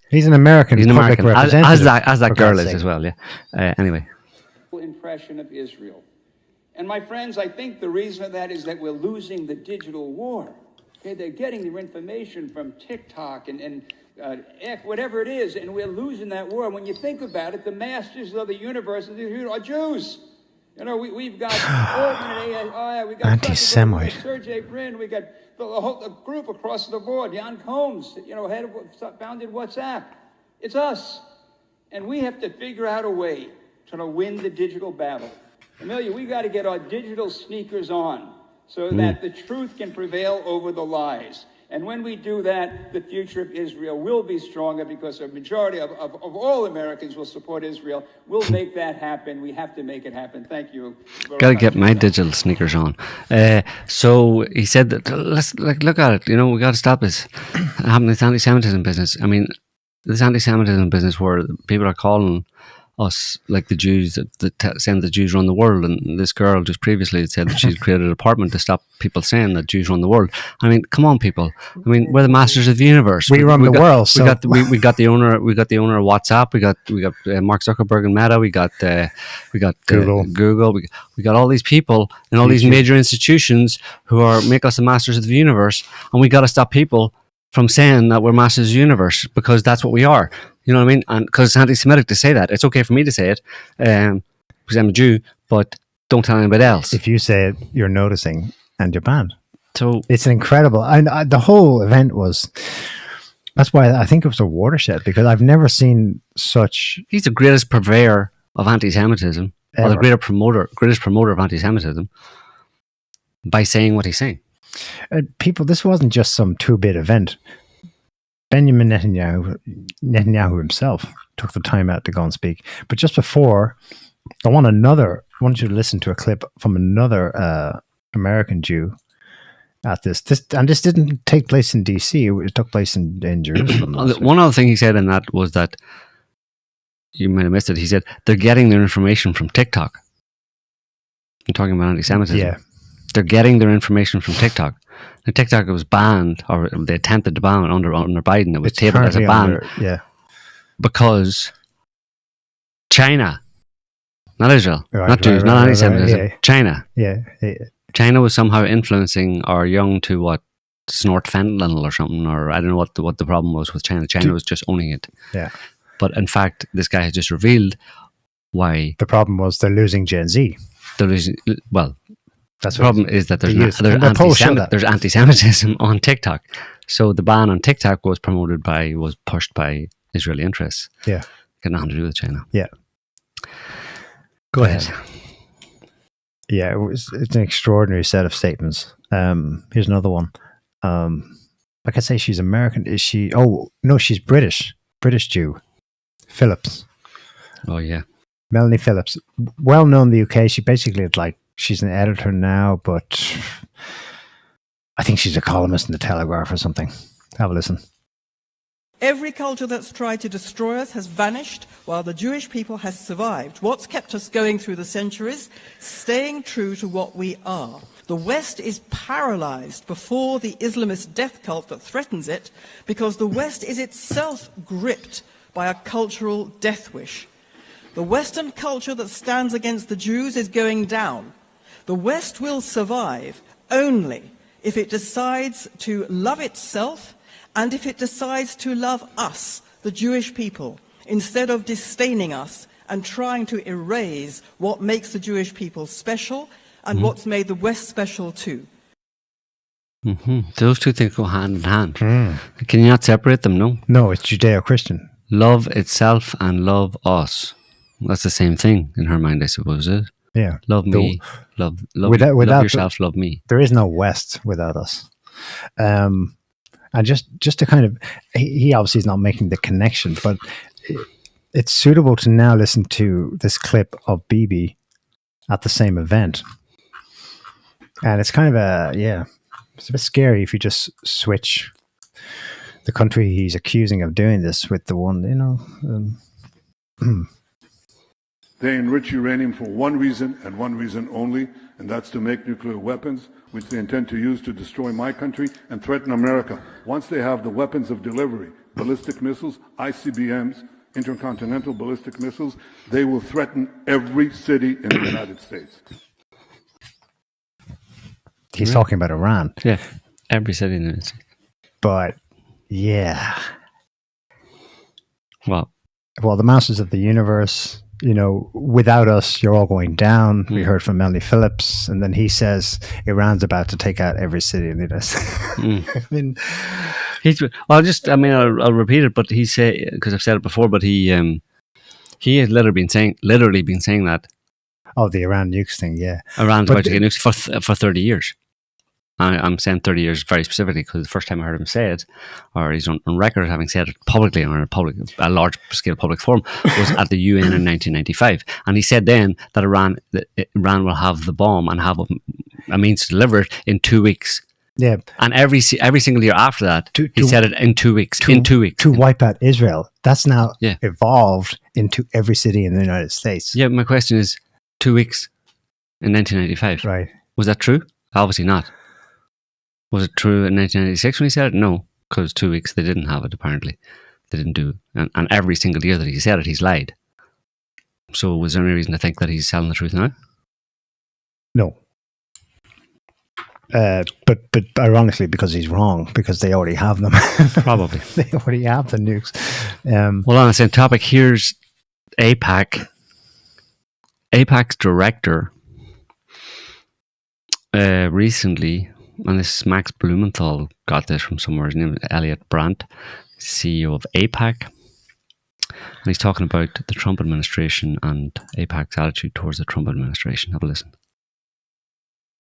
He's an American. He's an American representative. As that girl is as well. Yeah. Anyway. Impression of Israel. And my friends, I think the reason for that is that we're losing the digital war. Okay, they're getting their information from TikTok and whatever it is, and we're losing that war. When you think about it, the masters of the universe are Jews. You know, we've got we got anti-Semite, Sergey Brin, we got the group across the board, Jan Combs, head of founded WhatsApp. It's us, and we have to figure out a way to win the digital battle. Amelia, we got to get our digital sneakers on so that the truth can prevail over the lies. And when we do that, the future of Israel will be stronger because a majority of all Americans will support Israel. We'll make that happen. We have to make it happen. Thank you. Got to get my digital sneakers on. So he said that, let's look at it. We got to stop this happening. This anti-Semitism business. I mean, this anti-Semitism business where people are calling us like the Jews, saying the Jews run the world, and this girl just previously had said that she's created a department to stop people saying that Jews run the world. I mean, come on, people. I mean, we're the masters of the universe. We run the world. We got the owner. We got the owner of WhatsApp. We got Mark Zuckerberg and Meta. We got Google. We got all these people in all these major institutions who make us the masters of the universe, and we got to stop people from saying that we're masters of the universe because that's what we are. You know what I mean? And because it's anti-Semitic to say that. It's okay for me to say it because I'm a Jew, but don't tell anybody else. If you say it, you're noticing and you're banned. So it's an incredible. And the whole event was. That's why I think it was a watershed, because I've never seen such. He's the greatest purveyor of anti-Semitism, or the greatest promoter of anti-Semitism, by saying what he's saying. People, this wasn't just some 2-bit event. Benjamin Netanyahu himself took the time out to go and speak. But just before, I want you to listen to a clip from another American Jew at this. This didn't take place in DC. It took place in Jerusalem. One other thing he said in that was that, you might have missed it, he said they're getting their information from TikTok. I'm talking about anti-Semitism. Yeah. They're getting their information from TikTok. And TikTok was banned, or they attempted to ban it under Biden. It was tabled as a ban. Because China, not Israel, not Jews, not anti-Semitism, China. Yeah. China was somehow influencing our young to snort fentanyl or something, or I don't know what the problem was with China. China was just owning it. Yeah. But in fact, this guy has just revealed why. The problem was they're losing Gen Z. They're losing, that's the problem is that there's anti-Semitism on TikTok. So the ban on TikTok was pushed by Israeli interests. Yeah. Got nothing to do with China. Yeah. Go ahead. Yeah, it's an extraordinary set of statements. Here's another one. Like I say, she's American. Is she? Oh, no, she's British. British Jew. Phillips. Oh, yeah. Melanie Phillips. Well known in the UK. She basically she's an editor now, but I think she's a columnist in the Telegraph or something. Have a listen. Every culture that's tried to destroy us has vanished, while the Jewish people has survived. What's kept us going through the centuries? Staying true to what we are. The West is paralyzed before the Islamist death cult that threatens it, because the West is itself gripped by a cultural death wish. The Western culture that stands against the Jews is going down. The West will survive only if it decides to love itself and if it decides to love us, the Jewish people, instead of disdaining us and trying to erase what makes the Jewish people special and what's made the West special too. Those two things go hand in hand. Can you not separate them? No. No, it's Judeo-Christian. Love itself and love us. That's the same thing in her mind, I suppose. Is it? Yeah. Love me, love without yourself, love me. There is no West without us. And just to kind of, he obviously is not making the connection, but it's suitable to now listen to this clip of Bibi at the same event. And it's kind of it's a bit scary if you just switch the country he's accusing of doing this with the one, They enrich uranium for one reason and one reason only, and that's to make nuclear weapons, which they intend to use to destroy my country and threaten America. Once they have the weapons of delivery, ballistic missiles, ICBMs, intercontinental ballistic missiles, they will threaten every city in the United States. He's talking about Iran. Yeah, every city in the United States. But, yeah. Well, the masters of the universe, without us, you're all going down. We heard from Melanie Phillips, and then he says Iran's about to take out every city in the United States. I'll repeat it, but he said, because I've said it before, but he had literally been saying that. Oh, the Iran nukes thing, yeah. Iran's about to get nukes for 30 years. I'm saying 30 years very specifically because the first time I heard him say it, or he's on record having said it publicly on a large scale public forum, was at the UN in 1995. And he said then that Iran will have the bomb and have a means to deliver it in 2 weeks. Yeah. And every single year after that, he said it in 2 weeks. In 2 weeks. To wipe out Israel. That's now evolved into every city in the United States. Yeah, my question is, 2 weeks in 1995. Right. Was that true? Obviously not. Was it true in 1996 when he said it? No, because 2 weeks they didn't have it, apparently. They didn't do it. And every single year that he said it, he's lied. So was there any reason to think that he's telling the truth now? No. But ironically, because he's wrong, because they already have them. Probably. They already have the nukes. Well, on the same topic, here's AIPAC. AIPAC's director recently, and this is Max Blumenthal got this from somewhere, his name is Elliot Brandt, CEO of AIPAC, and he's talking about the Trump administration and AIPAC's attitude towards the Trump administration. Have a listen.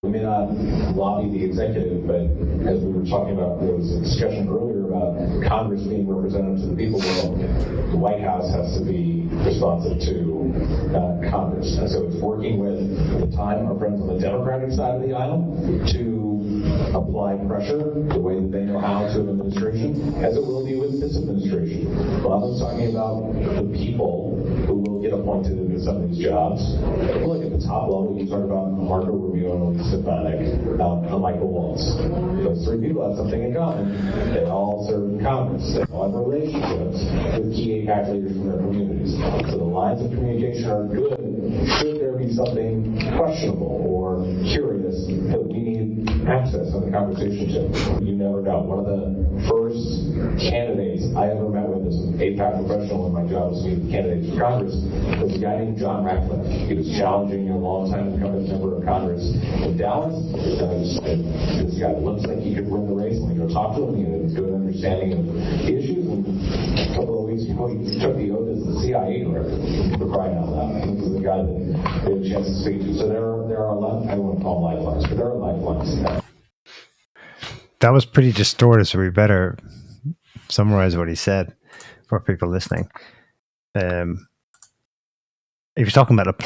We may not lobby the executive, but as we were talking about, there was a discussion earlier about Congress being representative to the people. Well, the White House has to be responsive to Congress. And so it's working with, at the time, our friends on the Democratic side of the aisle to apply pressure the way that they know how to an administration, as it will be with this administration. Bob was talking about the people who will get appointed into some of these jobs. Look at the top level, you talk about Marco Rubio and Stefanik, and Michael Waltz. Those three people have something in common. They all serve in Congress. They all have relationships with key AIPAC leaders from their communities. So the lines of communication are good. Should there be something questionable or curious that we need access on the conversation to? You never know. One of the first candidates I ever met with as an AIPAC professional in my job was meeting candidates for Congress was a guy named John Ratcliffe. He was challenging a longtime incumbent member of Congress in Dallas. This guy looks like he could win the race. When we go talk to him, he had a good understanding of the issues. And a couple of weeks ago, he took the oath as the CIA director for crying out loud. This is the guy that they had a chance to speak to. So there are a lot, I don't want to call them lifelines, but there are lifelines. That was pretty distorted, so we better summarize what he said for people listening. If you're talking about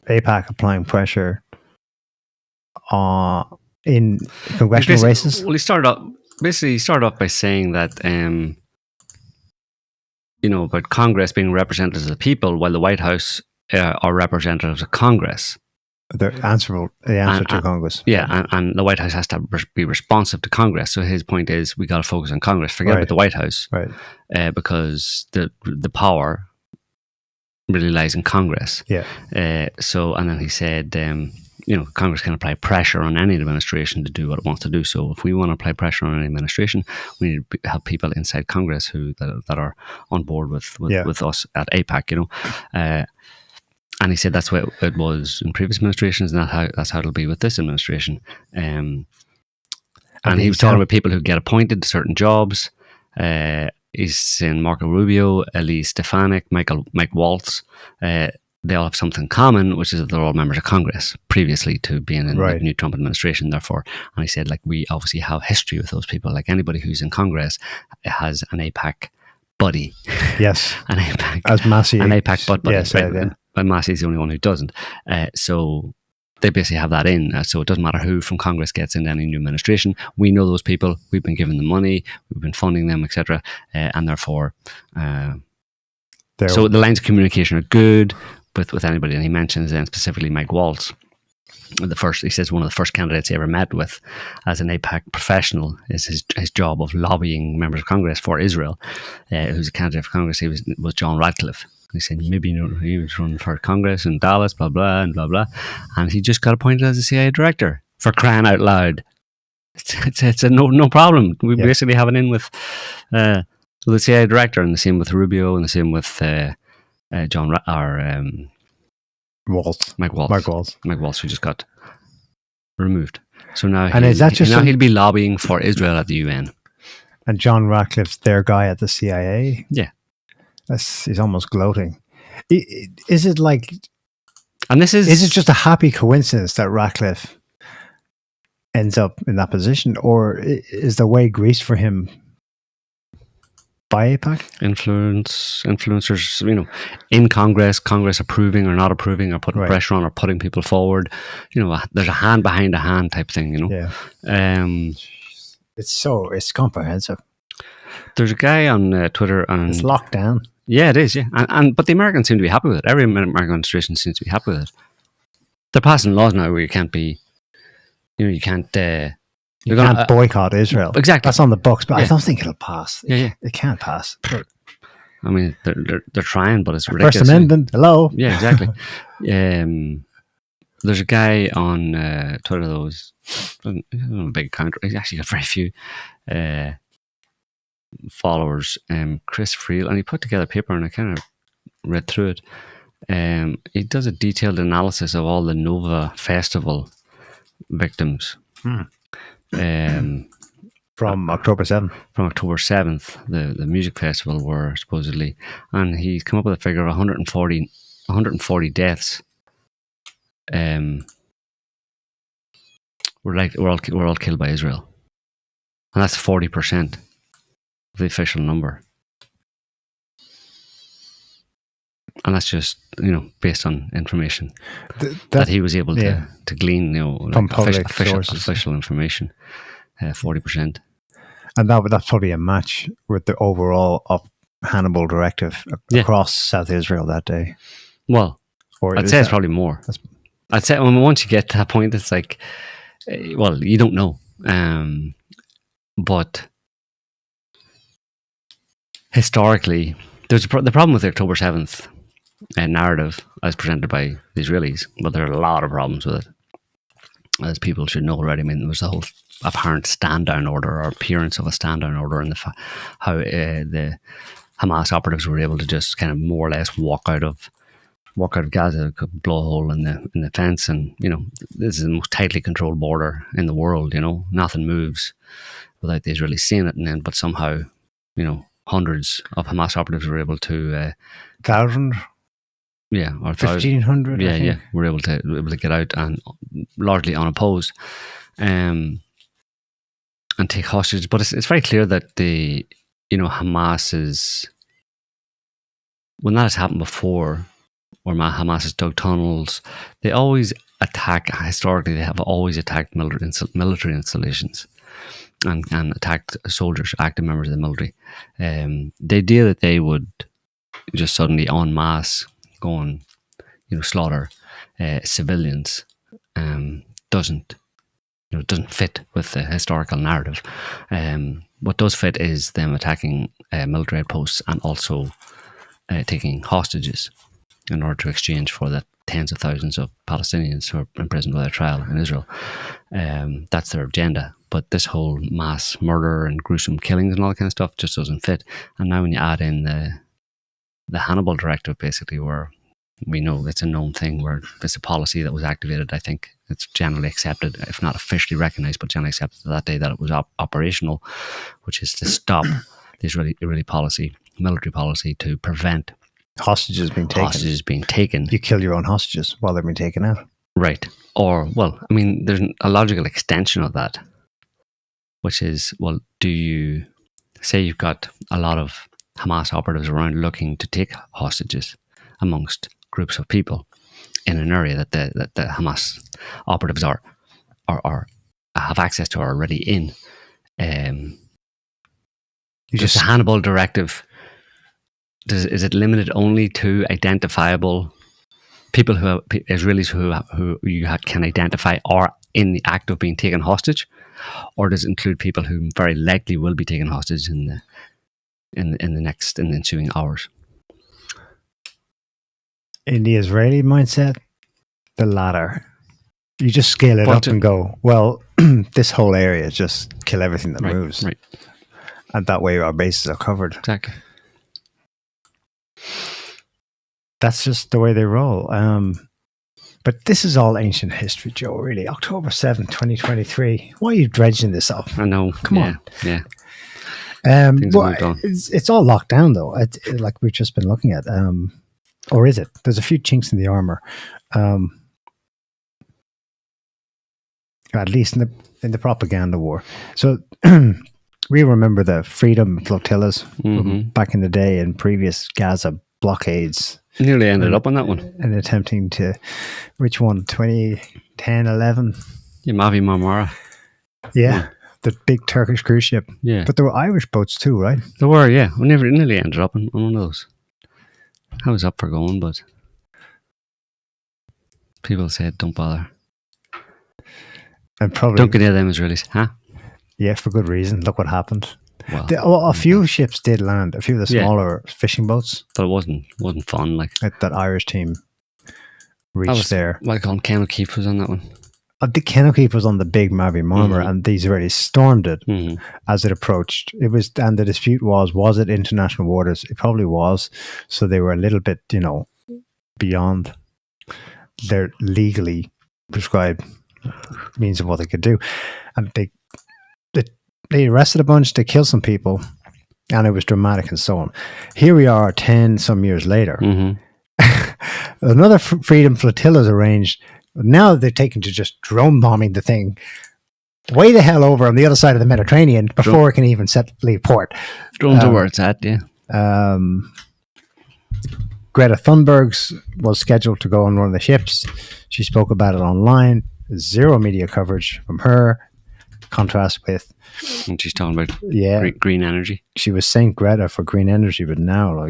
AIPAC applying pressure in congressional races. Well, he started off by saying that, about Congress being representatives of the people, while the White House are representatives of Congress. They're answerable. The answer to Congress. Yeah, and the White House has to be responsive to Congress. So his point is, we got to focus on Congress. Forget about the White House, right? Because the power really lies in Congress. Yeah. And then he said, Congress can apply pressure on any administration to do what it wants to do. So if we want to apply pressure on any administration, we need to have people inside Congress that are on board with us at AIPAC. And he said that's what it was in previous administrations, and that's how it'll be with this administration. And he was talking about people who get appointed to certain jobs. He's saying Marco Rubio, Elise Stefanik, Mike Waltz. They all have something common, which is that they're all members of Congress previously to being in the new Trump administration. Therefore, and he said, like, we obviously have history with those people. Like anybody who's in Congress has an AIPAC buddy. Yes, an AIPAC as Massey, an AIPAC buddy. Yes, right? But Massey's the only one who doesn't. So they basically have that in. So it doesn't matter who from Congress gets into any new administration. We know those people. We've been giving them money. We've been funding them, etc. And therefore, so the lines of communication are good with anybody. And he mentions then specifically Mike Waltz. He says one of the first candidates he ever met with as an AIPAC professional is his job of lobbying members of Congress for Israel. Who's a candidate for Congress? He was John Radcliffe. He said maybe he was running for Congress in Dallas, blah blah and blah blah, and he just got appointed as a CIA director, for crying out loud. It's a no problem. We basically have it in with the CIA director, and the same with Rubio, and the same with Waltz. Mike Waltz, who just got removed. So now, he'll be lobbying for Israel at the UN. And John Ratcliffe's their guy at the CIA. Yeah, he's almost gloating. Is it like? And is it just a happy coincidence that Ratcliffe ends up in that position, or is the way greased for him by AIPAC? Influencers, in Congress approving or not approving, or putting pressure on, or putting people forward. There's a hand behind a hand type thing. Yeah. It's comprehensive. There's a guy on Twitter, and it's locked down. Yeah, it is. Yeah, but the Americans seem to be happy with it. Every American administration seems to be happy with it. They're passing laws now where you can't be, you can't. You can't boycott Israel. Exactly. That's on the books, but I don't think it'll pass. Yeah. It can't pass. I mean, they're trying, but it's ridiculous. First Amendment. Hello. Yeah, exactly. There's a guy on Twitter that was a big account. He's actually got very few followers. Chris Friel, and he put together a paper, and I kind of read through it. He does a detailed analysis of all the Nova Festival victims. From October 7th. From October 7th, the music festival were supposedly, and he's come up with a figure of 140 deaths. Were all killed by Israel, and that's 40% of the official number. And that's just, based on information that he was able to glean, from public official information, 40%. And that's probably a match with the overall Hannibal directive across South Israel that day. Well, I'd say it's probably more. I'd say once you get to that point, it's like, you don't know. But historically, there's the problem with the October 7th narrative as presented by the Israelis, but there are a lot of problems with it, as people should know already. I mean, there was a whole apparent stand-down order, or appearance of a stand-down order, and how the Hamas operatives were able to just kind of more or less walk out of Gaza, could blow a hole in the fence, and this is the most tightly controlled border in the world. Nothing moves without the Israelis seeing it, but somehow, hundreds of Hamas operatives were able to 1,000. Yeah, or 1,500. Yeah, we're able to get out, and largely unopposed, and take hostages. But it's very clear that Hamas is, when that has happened before, or Hamas has dug tunnels, they always attack. Historically, they have always attacked military installations and attacked soldiers, active members of the military. The idea that they would just suddenly en masse go and slaughter civilians doesn't fit with the historical narrative. What does fit is them attacking military outposts and also taking hostages in order to exchange for that tens of thousands of Palestinians who are imprisoned without trial in Israel. That's their agenda. But this whole mass murder and gruesome killings and all that kind of stuff just doesn't fit. And now when you add in the Hannibal directive, basically, where we know it's a known thing, where it's a policy that was activated, I think it's generally accepted, if not officially recognized, but generally accepted that day that it was operational, which is to stop the Israeli military policy to prevent hostages being taken. You kill your own hostages while they're being taken out. Right. Or, well, I mean, there's a logical extension of that, which is, well, do you say you've got a lot of Hamas operatives around looking to take hostages amongst groups of people in an area that the Hamas operatives are have access to, are already in. Just the Hannibal directive, is it limited only to identifiable people Israelis who you can identify are in the act of being taken hostage, or does it include people who very likely will be taken hostage in the ensuing hours? In the Israeli mindset, the latter. You just scale it up and go, well, this whole area, just kill everything that moves. Right. And that way our bases are covered. Exactly. That's just the way they roll. But this is all ancient history, Joe, really. October 7th, 2023. Why are you dredging this up? I know. Come on. Yeah. It's all locked down, though, like we've just been looking at. Or is it? There's a few chinks in the armor. At least in the propaganda war. So we remember the freedom flotillas back in the day in previous Gaza blockades. Nearly ended up on that one. And attempting to, which one? 2010, 11? Yeah, Mavi Marmara. Yeah, the big Turkish cruise ship. Yeah. But there were Irish boats too, right? There were, yeah. We nearly ended up on one of those. I was up for going, but people said, don't bother. And probably don't get near them Israelis, huh? Yeah, for good reason. Look what happened. Well, a few ships did land. A few of the smaller fishing boats. But it wasn't fun. Like that Irish team reached there. What I call him, Ken O'Keefe was on that one. The Ken O'Keefe was on the big Mavi Marmara, and the Israelis stormed it as it approached. It was, and the dispute was it international waters? It probably was. So they were a little bit, beyond their legally prescribed means of what they could do, and they arrested a bunch. They killed some people, and it was dramatic and so on. Here we are, 10 some years later. Another freedom flotilla is arranged. Now they're taken to just drone bombing the thing way the hell over on the other side of the Mediterranean before it can even leave port. Drones are where it's at, yeah. Greta Thunberg was scheduled to go on one of the ships. She spoke about it online. Zero media coverage from her. Contrast with... And she's talking about green energy. She was Saint Greta for green energy, but now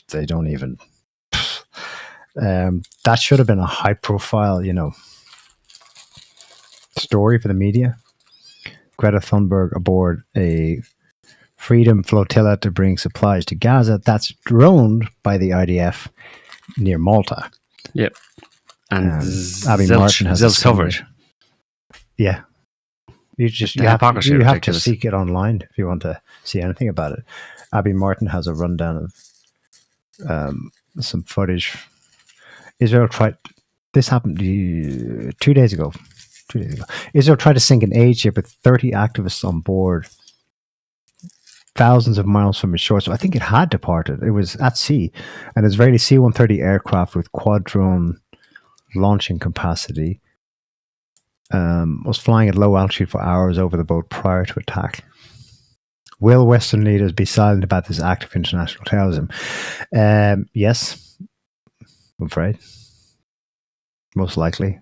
they don't even... that should have been a high profile, story for the media. Greta Thunberg aboard a freedom flotilla to bring supplies to Gaza. That's droned by the IDF near Malta. Yep. And Abby Martin has Zilch coverage. Yeah. You have to seek it online if you want to see anything about it. Abby Martin has a rundown of some footage. Israel tried. This happened 2 days ago. Israel tried to sink an aid ship with 30 activists on board, thousands of miles from its shore. So I think it had departed. It was at sea. An Israeli C-130 aircraft with quad drone launching capacity was flying at low altitude for hours over the boat prior to attack. Will Western leaders be silent about this act of international terrorism? Yes. I'm afraid. Most likely.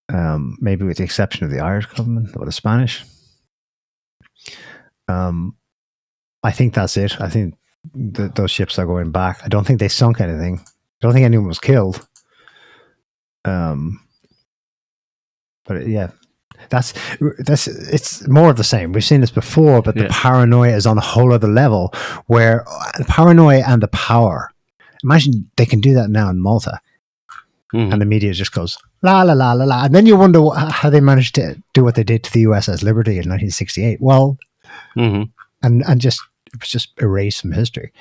Maybe with the exception of the Irish government or the Spanish. I think that's it. I think those ships are going back. I don't think they sunk anything. I don't think anyone was killed. But yeah, that's it's more of the same. We've seen this before, but the paranoia is on a whole other level, where the paranoia and the power. Imagine they can do that now in Malta. And the media just goes, la, la, la, la, la. And then you wonder how they managed to do what they did to the USS Liberty in 1968. Well, and just erase from history.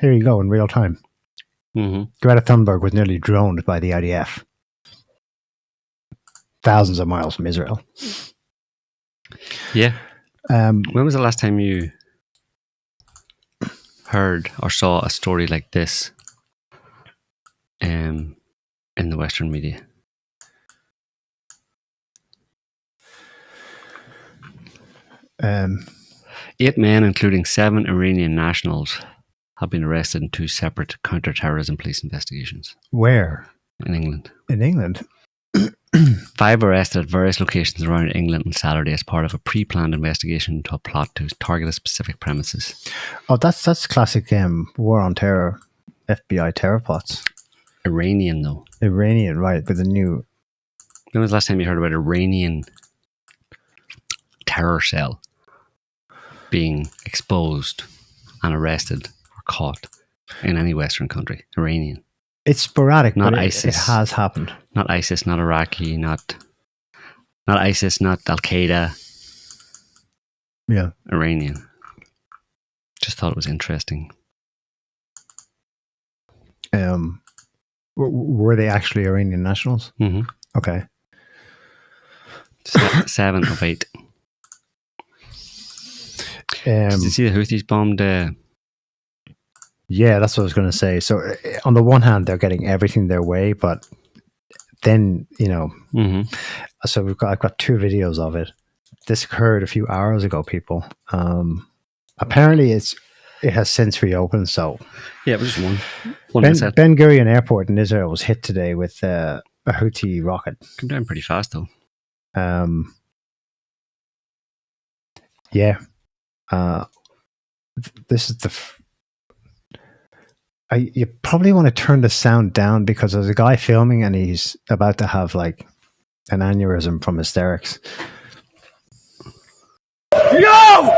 Here you go in real time. Greta Thunberg was nearly droned by the IDF. Thousands of miles from Israel. Yeah. When was the last time you heard or saw a story like this in the Western media? Eight men, including 7 Iranian nationals, have been arrested in 2 separate counter-terrorism police investigations. Where? In England. In England? 5 arrested at various locations around England on Saturday as part of a pre-planned investigation into a plot to target a specific premises. Oh, that's classic war on terror, FBI terror plots. Iranian, though. Iranian, right, with the new... When was the last time you heard about Iranian terror cell being exposed and arrested or caught in any Western country? Iranian. It's sporadic, not but ISIS. It has happened. Not ISIS, not Iraqi, not ISIS, not Al-Qaeda. Yeah. Iranian. Just thought it was interesting. Were they actually Iranian nationals? Mm-hmm. Okay. 7 of 8. Did you see the Houthis bombed? Yeah, that's what I was going to say. So on the one hand, they're getting everything their way, but then, so I've got 2 videos of it. This occurred a few hours ago, people. Apparently it has since reopened, so... Yeah, it was just one. Ben Gurion Airport in Israel was hit today with a Houthi rocket. Come down pretty fast, though. Yeah. This is you probably want to turn the sound down because there's a guy filming and he's about to have like an aneurysm from hysterics. Yo!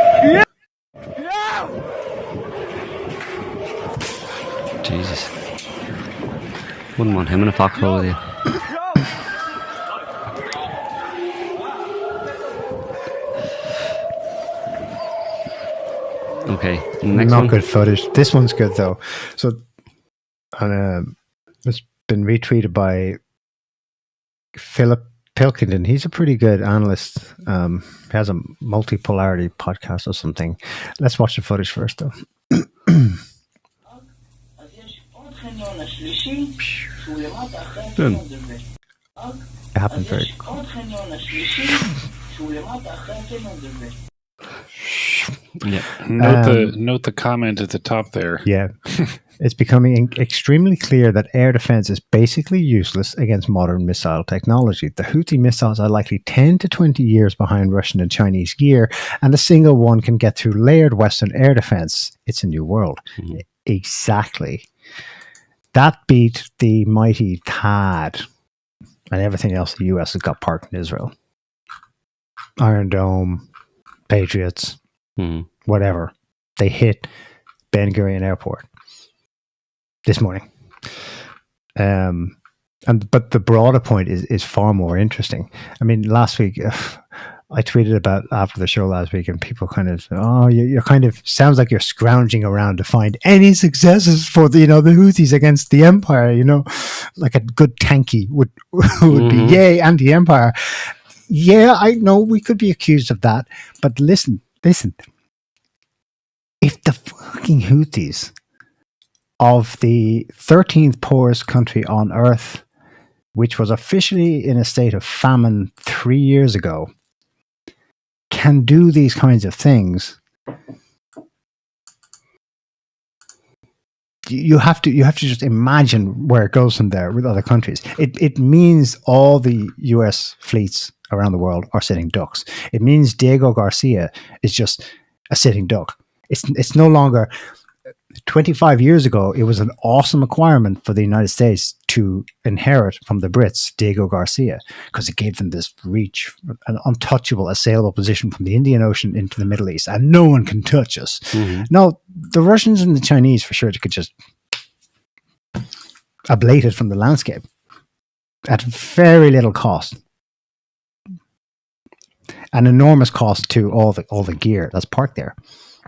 Jesus. Wouldn't want him in a foxhole with you. Okay. Next Not one. good footage. This one's good though. So, it's been retweeted by Philip Pilkington. He's a pretty good analyst. He has a multipolarity podcast or something. Let's watch the footage first though. It happened very Yeah. Note the comment at the top there. Yeah. It's becoming extremely clear that air defense is basically useless against modern missile technology. The Houthi missiles are likely 10 to 20 years behind Russian and Chinese gear, and a single one can get through layered Western air defense. It's a new world. Mm-hmm. Exactly. That beat the mighty THAAD and everything else the US has got parked in Israel. Iron Dome, Patriots, whatever. They hit Ben Gurion Airport this morning. But the broader point is far more interesting. I mean, last week, I tweeted about after the show last week, and people kind of, you're kind of, sounds like you're scrounging around to find any successes for the Houthis against the empire, like a good tanky would be, yay, anti-empire. Yeah, I know we could be accused of that, but listen, if the fucking Houthis of the 13th poorest country on earth, which was officially in a state of famine 3 years ago, can do these kinds of things, you have to just imagine where it goes from there with other countries. It means all the US fleets around the world are sitting ducks. It means Diego Garcia is just a sitting duck. It's no longer. 25 years ago, it was an awesome acquirement for the United States to inherit from the Brits Diego Garcia, because it gave them this reach, an untouchable, assailable position from the Indian Ocean into the Middle East, and no one can touch us. Mm-hmm. No, the Russians and the Chinese, for sure, could just ablate it from the landscape. at very little cost. An enormous cost to all the gear that's parked there.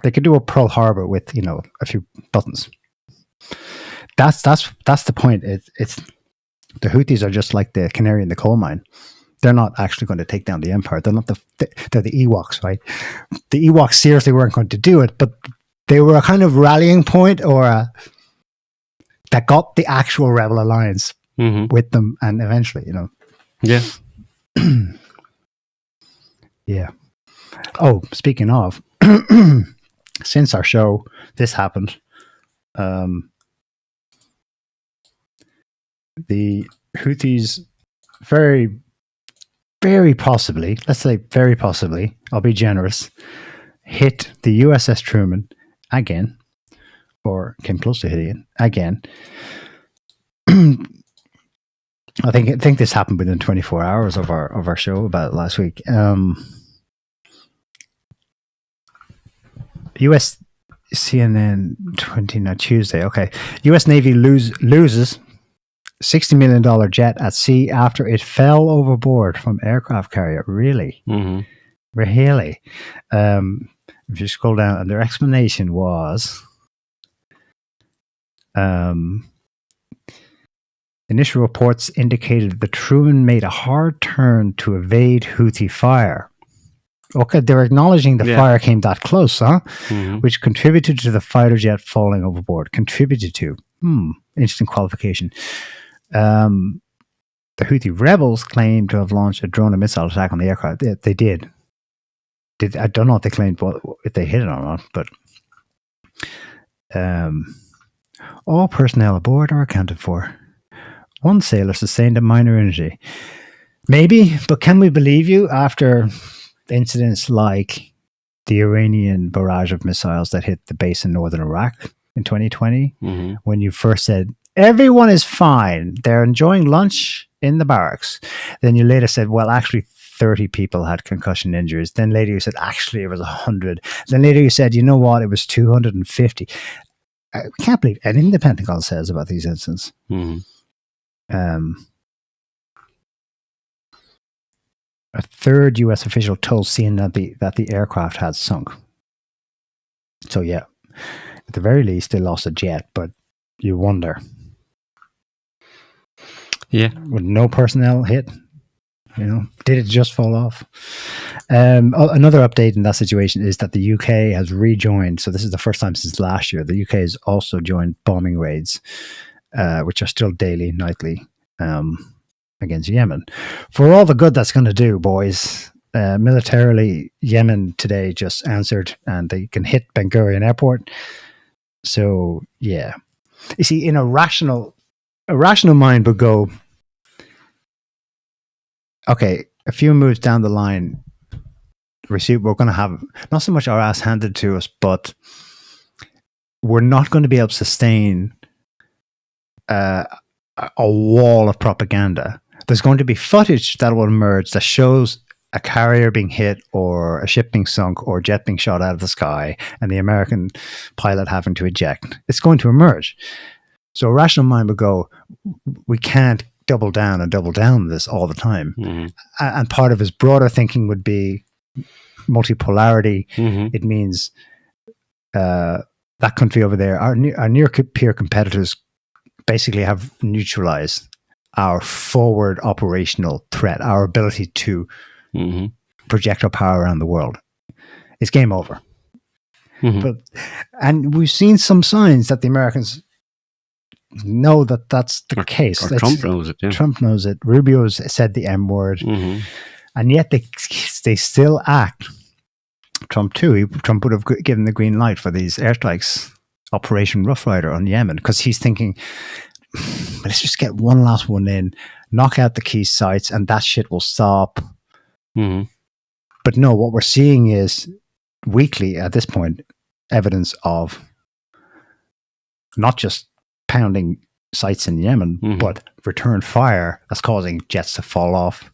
They could do a Pearl Harbor with, you know, a few buttons. That's the point. It's the Houthis are just like the canary in the coal mine. They're not actually going to take down the empire. They're not they're the Ewoks, right? The Ewoks seriously weren't going to do it, but they were a kind of rallying point, or that got the actual rebel alliance with them, and eventually, you know. Yeah. Yeah. Oh, speaking of, since our show, this happened. The Houthis very, very possibly, let's say very possibly, I'll be generous, hit the USS Truman again, or came close to hitting it again. I think this happened within 24 hours of our show about it last week. US CNN 29 Tuesday. Okay, U.S. Navy loses $60 million jet at sea after it fell overboard from aircraft carrier. Really? Mm-hmm. Really? If you scroll down, and their explanation was, initial reports indicated the Truman made a hard turn to evade Houthi fire. Okay, they're acknowledging the fire came that close, huh? Mm-hmm. Which contributed to the fighter jet falling overboard. Contributed to. Interesting qualification. The Houthi rebels claim to have launched a drone and missile attack on the aircraft. They did. I don't know if they claimed if they hit it or not, but all personnel aboard are accounted for. One sailor sustained a minor injury. Maybe, but can we believe you after incidents like the Iranian barrage of missiles that hit the base in northern Iraq in 2020, when you first said, everyone is fine, they're enjoying lunch in the barracks. Then you later said, well, actually 30 people had concussion injuries. Then later you said, actually it was 100. Then later you said, you know what, it was 250. I can't believe anything the Pentagon says about these incidents. A third U.S. official told CNN that the aircraft had sunk. So yeah, at the very least, they lost a jet, but you wonder. Yeah. With no personnel hit, you know, did it just fall off? Another update in that situation is that the UK has rejoined. So this is the first time since last year. The UK has also joined bombing raids, which are still daily, nightly, against Yemen. For all the good that's going to do, boys, militarily, Yemen today just answered, and they can hit Ben Gurion Airport. So, yeah. You see, in a rational mind would go, okay, a few moves down the line, we're going to have not so much our ass handed to us, but we're not going to be able to sustain a wall of propaganda. There's going to be footage that will emerge that shows a carrier being hit or a ship being sunk or a jet being shot out of the sky and the American pilot having to eject. It's going to emerge. So a rational mind would go, we can't double down on this all the time. And part of his broader thinking would be multipolarity. It means that country over there, our near peer competitors basically have neutralized our forward operational threat, our ability to project our power around the world. It's game over. And we've seen some signs that the Americans know that that's the case. Trump knows it. Yeah. Trump knows it. Rubio's said the M word, and yet they still act. Trump too. Trump would have given the green light for these airstrikes, Operation Rough Rider on Yemen, because he's thinking, let's just get one last one in, knock out the key sites, and that shit will stop. But no, what we're seeing is weekly at this point evidence of not just pounding sites in Yemen, but return fire that's causing jets to fall off.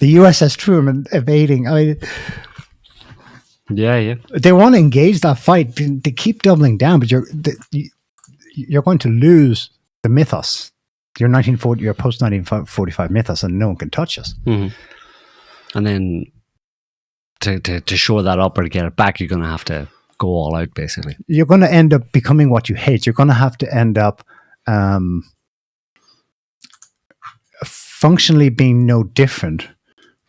The USS Truman evading. I mean, yeah. They want to engage that fight. They keep doubling down, but you're going to lose the mythos. You're post 1945 mythos, and no one can touch us. Mm-hmm. And then to shore that up or to get it back, you're going to have to go all out, basically. You're going to end up becoming what you hate. You're going to have to end up functionally being no different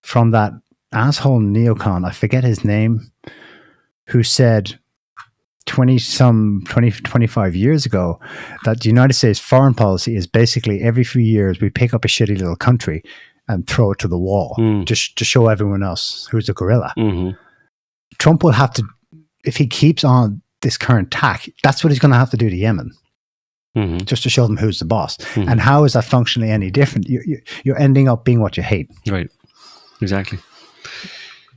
from that asshole neocon, I forget his name, who said 25 years ago that the United States foreign policy is basically every few years we pick up a shitty little country and throw it to the wall just to show everyone else who's a gorilla. Mm-hmm. Trump will have to, if he keeps on this current tack, that's what he's going to have to do to Yemen. Mm-hmm. Just to show them who's the boss. Mm-hmm. And how is that functionally any different? You're ending up being what you hate. Right. Exactly.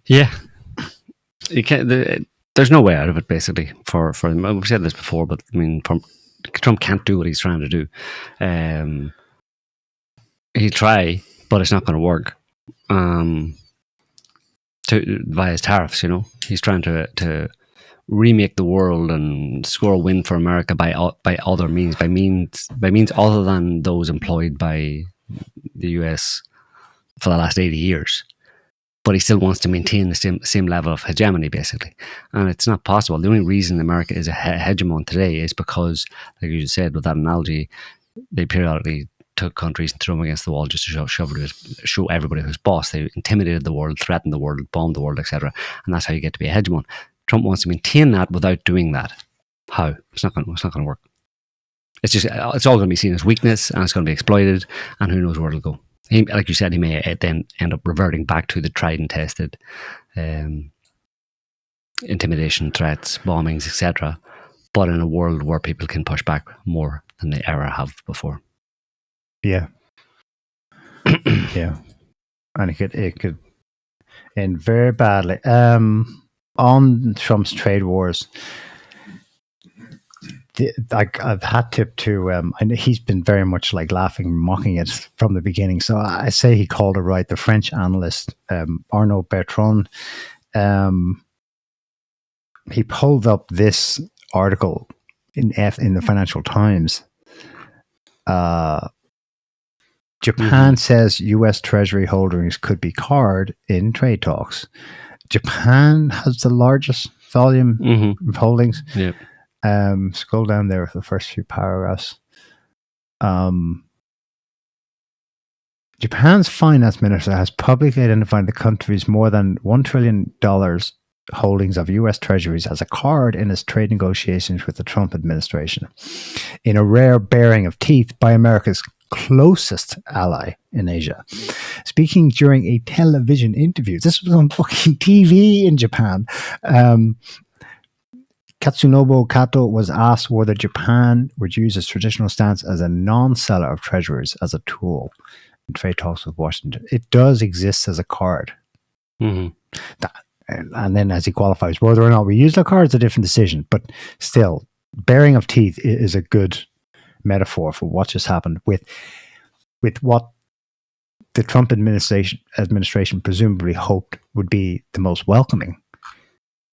Yeah. You can't, there's no way out of it, basically, for them. We've said this before, but I mean, Trump can't do what he's trying to do. He'll try, but it's not going to work. Via his tariffs, he's trying to remake the world and score a win for America by other means, by means other than those employed by the US for the last 80 years. But he still wants to maintain the same level of hegemony, basically. And it's not possible. The only reason America is a hegemon today is because, like you said with that analogy, they periodically took countries and threw them against the wall just to show everybody who's boss. They intimidated the world, threatened the world, bombed the world, etc. And that's how you get to be a hegemon. Trump wants to maintain that without doing that. How? It's not going to work. It's all going to be seen as weakness, and it's going to be exploited, and who knows where it'll go. Like you said, he may then end up reverting back to the tried and tested intimidation, threats, bombings, etc. But in a world where people can push back more than they ever have before. Yeah. Yeah. And it could end very badly. On Trump's trade wars, I've had to I know he's been very much like laughing, mocking it from the beginning. So I say he called it right. The French analyst Arnaud Bertrand, he pulled up this article in the Financial Times. Japan says U.S. Treasury holdings could be card in trade talks. Japan has the largest volume of holdings. Yep. Scroll down there for the first few paragraphs. Japan's finance minister has publicly identified the country's more than $1 trillion holdings of U.S. treasuries as a card in its trade negotiations with the Trump administration, in a rare baring of teeth by America's closest ally in Asia. Speaking during a television interview, this was on fucking TV in Japan, Katsunobu Kato was asked whether Japan would use its traditional stance as a non-seller of treasuries as a tool in trade talks with Washington. It does exist as a card. Mm-hmm. And then as he qualifies, whether or not we use the card is a different decision, but still, baring of teeth is a good metaphor for what just happened with what the Trump administration presumably hoped would be the most welcoming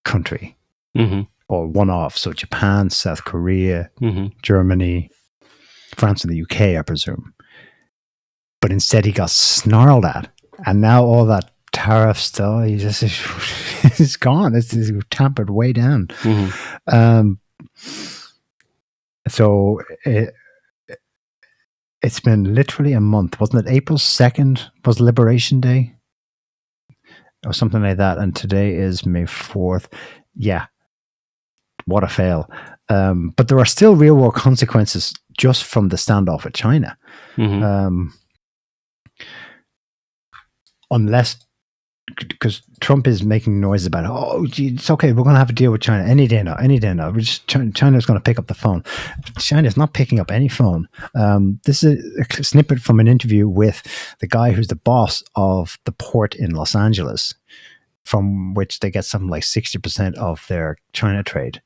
country, or one of. So Japan, South Korea, Germany, France, and the UK, I presume. But instead, he got snarled at, and now all that tariff stuff, it's gone. It's tampered way down. So it's been literally a month. Wasn't it April 2nd was Liberation Day? Or something like that. And today is May 4th. Yeah. What a fail. But there are still real world consequences just from the standoff with China. Unless, because Trump is making noises about, oh, gee, it's okay, we're going to have a deal with China any day now. China's going to pick up the phone. China's not picking up any phone. This is a snippet from an interview with the guy who's the boss of the port in Los Angeles, from which they get something like 60% of their China trade.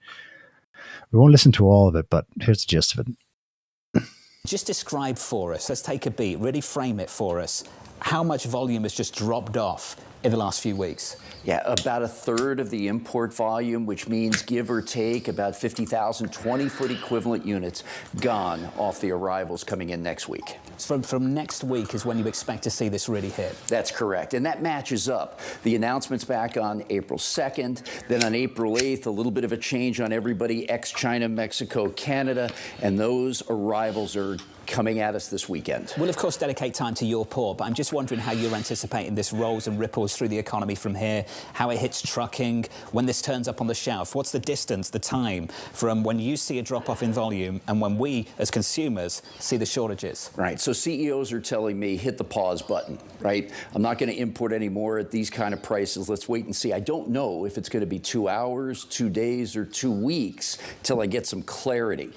We won't listen to all of it, but here's the gist of it. Just describe for us, let's take a beat, really frame it for us, how much volume has just dropped off in the last few weeks? Yeah, about a third of the import volume, which means give or take about 50,000 20-foot equivalent units gone off the arrivals coming in next week. From next week is when you expect to see this really hit? That's correct, and that matches up. The announcement's back on April 2nd, then on April 8th, a little bit of a change on everybody, ex-China, Mexico, Canada, and those arrivals are coming at us this weekend. We'll, of course, dedicate time to your port, but I'm just wondering how you're anticipating this rolls and ripples through the economy from here, how it hits trucking, when this turns up on the shelf. What's the distance, the time, from when you see a drop-off in volume and when we, as consumers, see the shortages? Right, so CEOs are telling me, hit the pause button, right? I'm not going to import anymore at these kind of prices. Let's wait and see. I don't know if it's going to be 2 hours, 2 days, or 2 weeks till I get some clarity.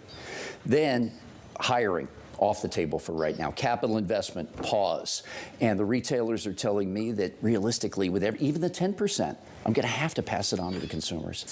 Then, hiring. Off the table for right now. Capital investment, pause. And the retailers are telling me that realistically, with even the 10%, I'm going to have to pass it on to the consumers.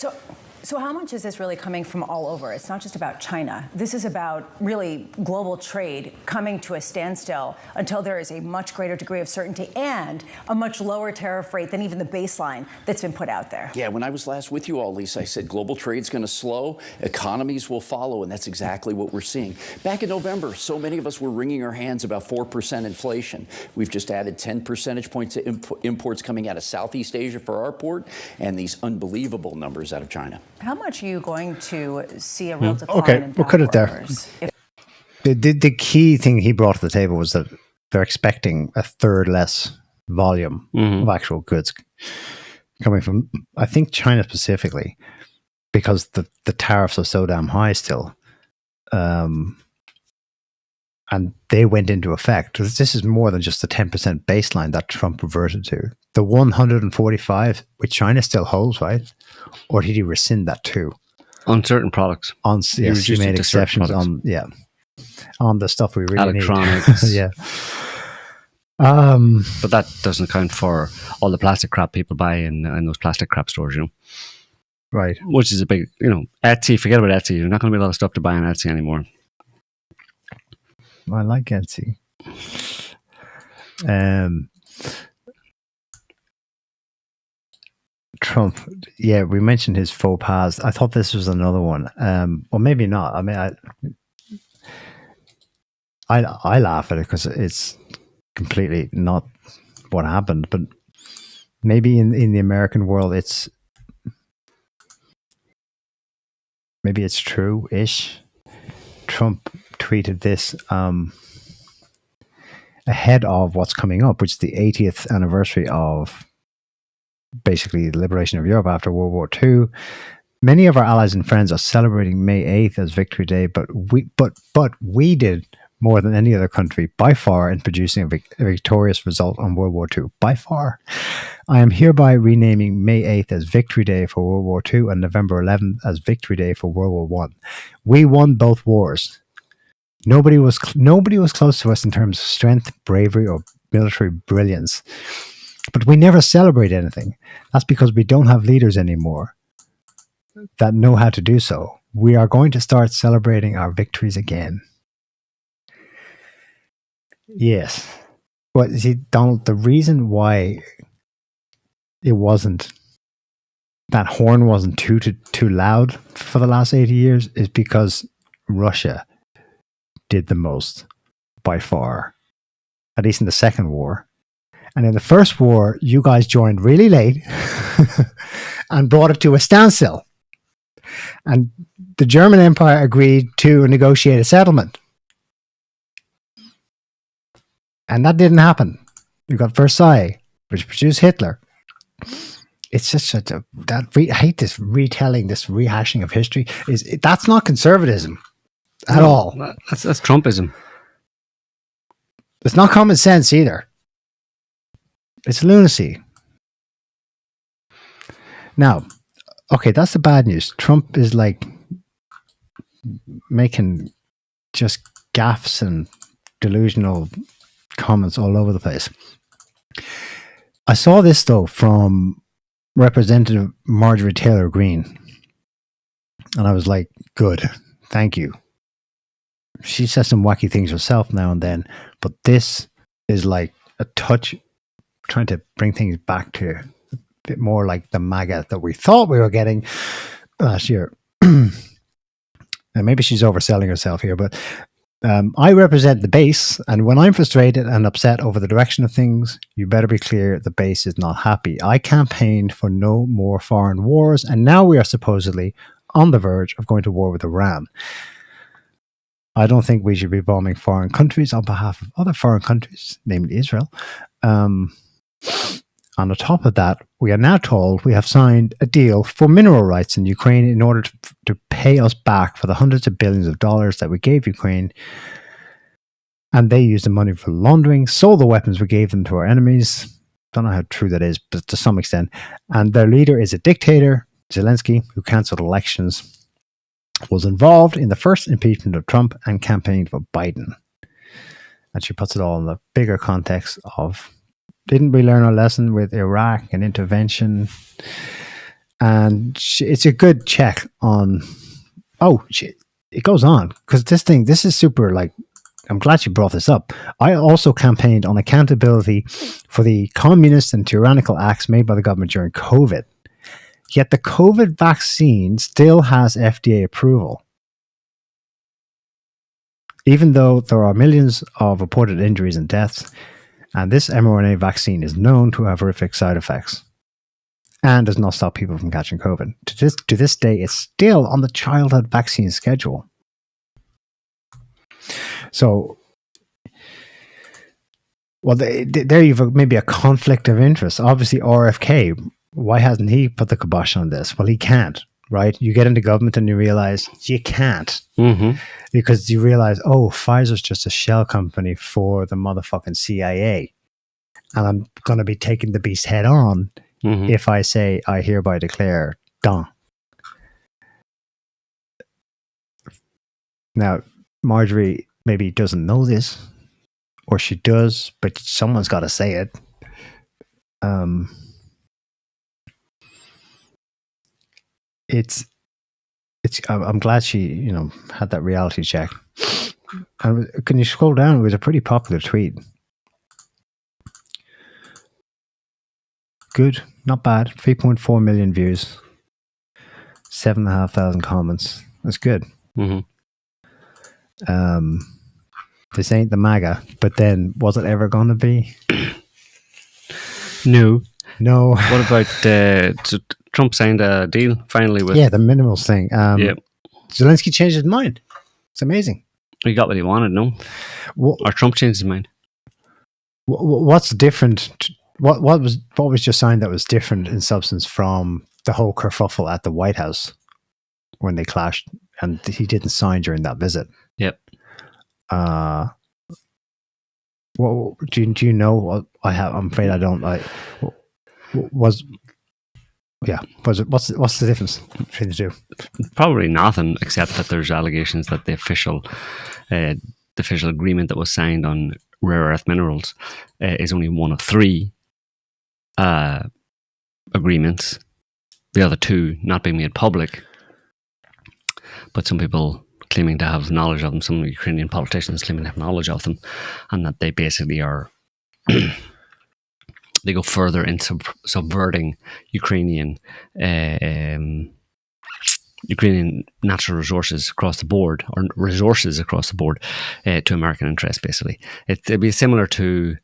So how much is this really coming from all over? It's not just about China. This is about really global trade coming to a standstill until there is a much greater degree of certainty and a much lower tariff rate than even the baseline that's been put out there. Yeah, when I was last with you all, Lisa, I said global trade's going to slow, economies will follow, and that's exactly what we're seeing. Back in November, so many of us were wringing our hands about 4% inflation. We've just added 10 percentage points to imports coming out of Southeast Asia for our port, and these unbelievable numbers out of China. How much are you going to see a real decline Okay, in we'll cut it there. orders? The key thing he brought to the table was that they're expecting a third less volume of actual goods coming from, I think, China specifically, because the tariffs are so damn high still. And they went into effect. This is more than just the 10% baseline that Trump reverted to. The 145, which China still holds, right? Or did he rescind that too? On certain products. Yes, he made exceptions on the stuff we really Electronics. need. Yeah. But that doesn't account for all the plastic crap people buy in those plastic crap stores, Right. Which is a big, Etsy, forget about Etsy. There's not going to be a lot of stuff to buy on Etsy anymore. I like Etsy. Trump, yeah, we mentioned his faux pas. I thought this was another one. Well, maybe not. I mean, I laugh at it because it's completely not what happened. But maybe in the American world, maybe it's true-ish. Trump tweeted this ahead of what's coming up, which is the 80th anniversary of basically the liberation of Europe after World War II. Many of our allies and friends are celebrating May 8th as Victory Day, but we did more than any other country by far in producing a victorious result on World War II. By far. I am hereby renaming May 8th as Victory Day for World War II and November 11th as Victory Day for World War I. We won both wars. Nobody was close to us in terms of strength, bravery, or military brilliance. But we never celebrate anything. That's because we don't have leaders anymore that know how to do so. We are going to start celebrating our victories again. Yes. Well, see, Donald, the reason why that horn wasn't too loud for the last 80 years is because Russia did the most by far, at least in the Second War. And in the First War, you guys joined really late and brought it to a standstill. And the German Empire agreed to negotiate a settlement. And that didn't happen. You got Versailles, which produced Hitler. It's just I hate this retelling, this rehashing of history. That's not conservatism at all. That's Trumpism. It's not common sense either. It's lunacy. Now, okay, that's the bad news. Trump is like making just gaffes and delusional comments all over the place. I saw this though from Representative Marjorie Taylor Greene, and I was like, good, thank you. She says some wacky things herself now and then, but this is like a touch, trying to bring things back to a bit more like the MAGA that we thought we were getting last year. And maybe she's overselling herself here, but I represent the base, and when I'm frustrated and upset over the direction of things, you better be clear the base is not happy. I campaigned for no more foreign wars, and now we are supposedly on the verge of going to war with Iran. I don't think we should be bombing foreign countries on behalf of other foreign countries, namely Israel. On the top of that, we are now told we have signed a deal for mineral rights in Ukraine in order to pay us back for the hundreds of billions of dollars that we gave Ukraine. And they used the money for laundering, sold the weapons we gave them to our enemies. Don't know how true that is, but to some extent. And their leader is a dictator, Zelensky, who cancelled elections, was involved in the first impeachment of Trump and campaigned for Biden. And she puts it all in the bigger context of, didn't we learn our lesson with Iraq and intervention? And it's a good check on, it goes on. Because this is super, like, I'm glad you brought this up. I also campaigned on accountability for the communist and tyrannical acts made by the government during COVID. Yet the COVID vaccine still has FDA approval. Even though there are millions of reported injuries and deaths, and this mRNA vaccine is known to have horrific side effects and does not stop people from catching COVID. To this day, it's still on the childhood vaccine schedule. So, well, there you've maybe a conflict of interest. Obviously, RFK, why hasn't he put the kibosh on this? Well, he can't, right? You get into government and you realize you can't. Mm-hmm. Because you realize, Pfizer's just a shell company for the motherfucking CIA. And I'm going to be taking the beast head on if I say, I hereby declare, done. Now, Marjorie maybe doesn't know this, or she does, but someone's got to say it. I'm glad she, had that reality check. And can you scroll down? It was a pretty popular tweet. Good, not bad. 3.4 million views, 7,500 comments. That's good. Mm-hmm. This ain't the MAGA, but then was it ever going to be? No. What about Trump signed a deal finally with... Yeah, the minerals thing. Zelensky changed his mind. It's amazing. He got what he wanted, no? Or Trump changed his mind. What's different? What was just signed that was different in substance from the whole kerfuffle at the White House when they clashed, and he didn't sign during that visit? Yep. Well, do you know? I'm afraid I don't. What's the difference between the two? Probably nothing, except that there's allegations that the official agreement that was signed on rare earth minerals is only one of three agreements. The other two not being made public, but some people claiming to have knowledge of them, some Ukrainian politicians claiming to have knowledge of them, and that they basically are they go further in subverting Ukrainian natural resources across the board, or resources across the board, to American interests. Basically, it'd be similar to,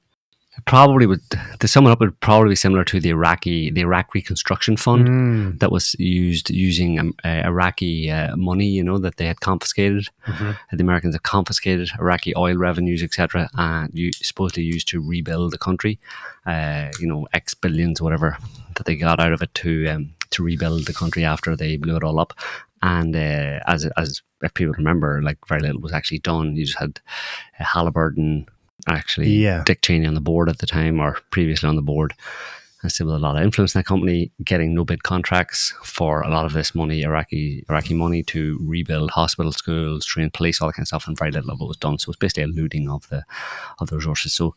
to sum it up, it would probably be similar to the Iraq reconstruction fund that was using Iraqi money, that they had confiscated. The Americans had confiscated Iraqi oil revenues, etc., and supposedly used to rebuild the country. X billions, whatever, that they got out of it to rebuild the country after they blew it all up. And as if people remember, like, very little was actually done. You just had Halliburton, actually, Dick Cheney on the board at the time, or previously on the board, and still with a lot of influence in that company, getting no bid contracts for a lot of this money, Iraqi money, to rebuild hospitals, schools, train police, all that kind of stuff, and very little of it was done. So it's basically a looting of the resources. So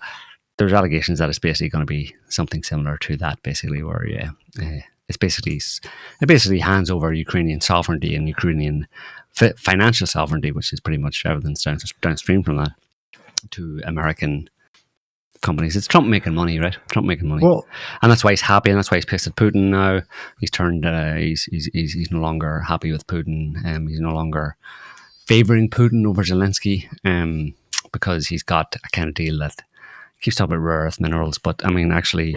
there's allegations that it's basically going to be something similar to that, basically, where it basically hands over Ukrainian sovereignty and Ukrainian financial sovereignty, which is pretty much everything's downstream from that, to American companies. It's Trump making money, right? Trump making money, Well, and that's why he's happy, and that's why he's pissed at Putin now. He's turned. He's no longer happy with Putin. He's no longer favoring Putin over Zelensky, because he's got a kind of deal that keeps talking about rare earth minerals. But I mean, actually,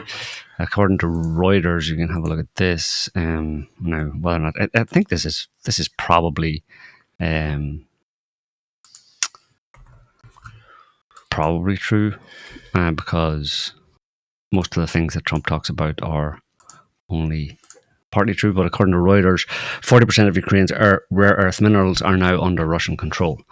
according to Reuters, you can have a look at this. Now, whether or not I think this is probably. Probably true, because most of the things that Trump talks about are only partly true. But according to Reuters, 40% of Ukraine's rare earth minerals are now under Russian control,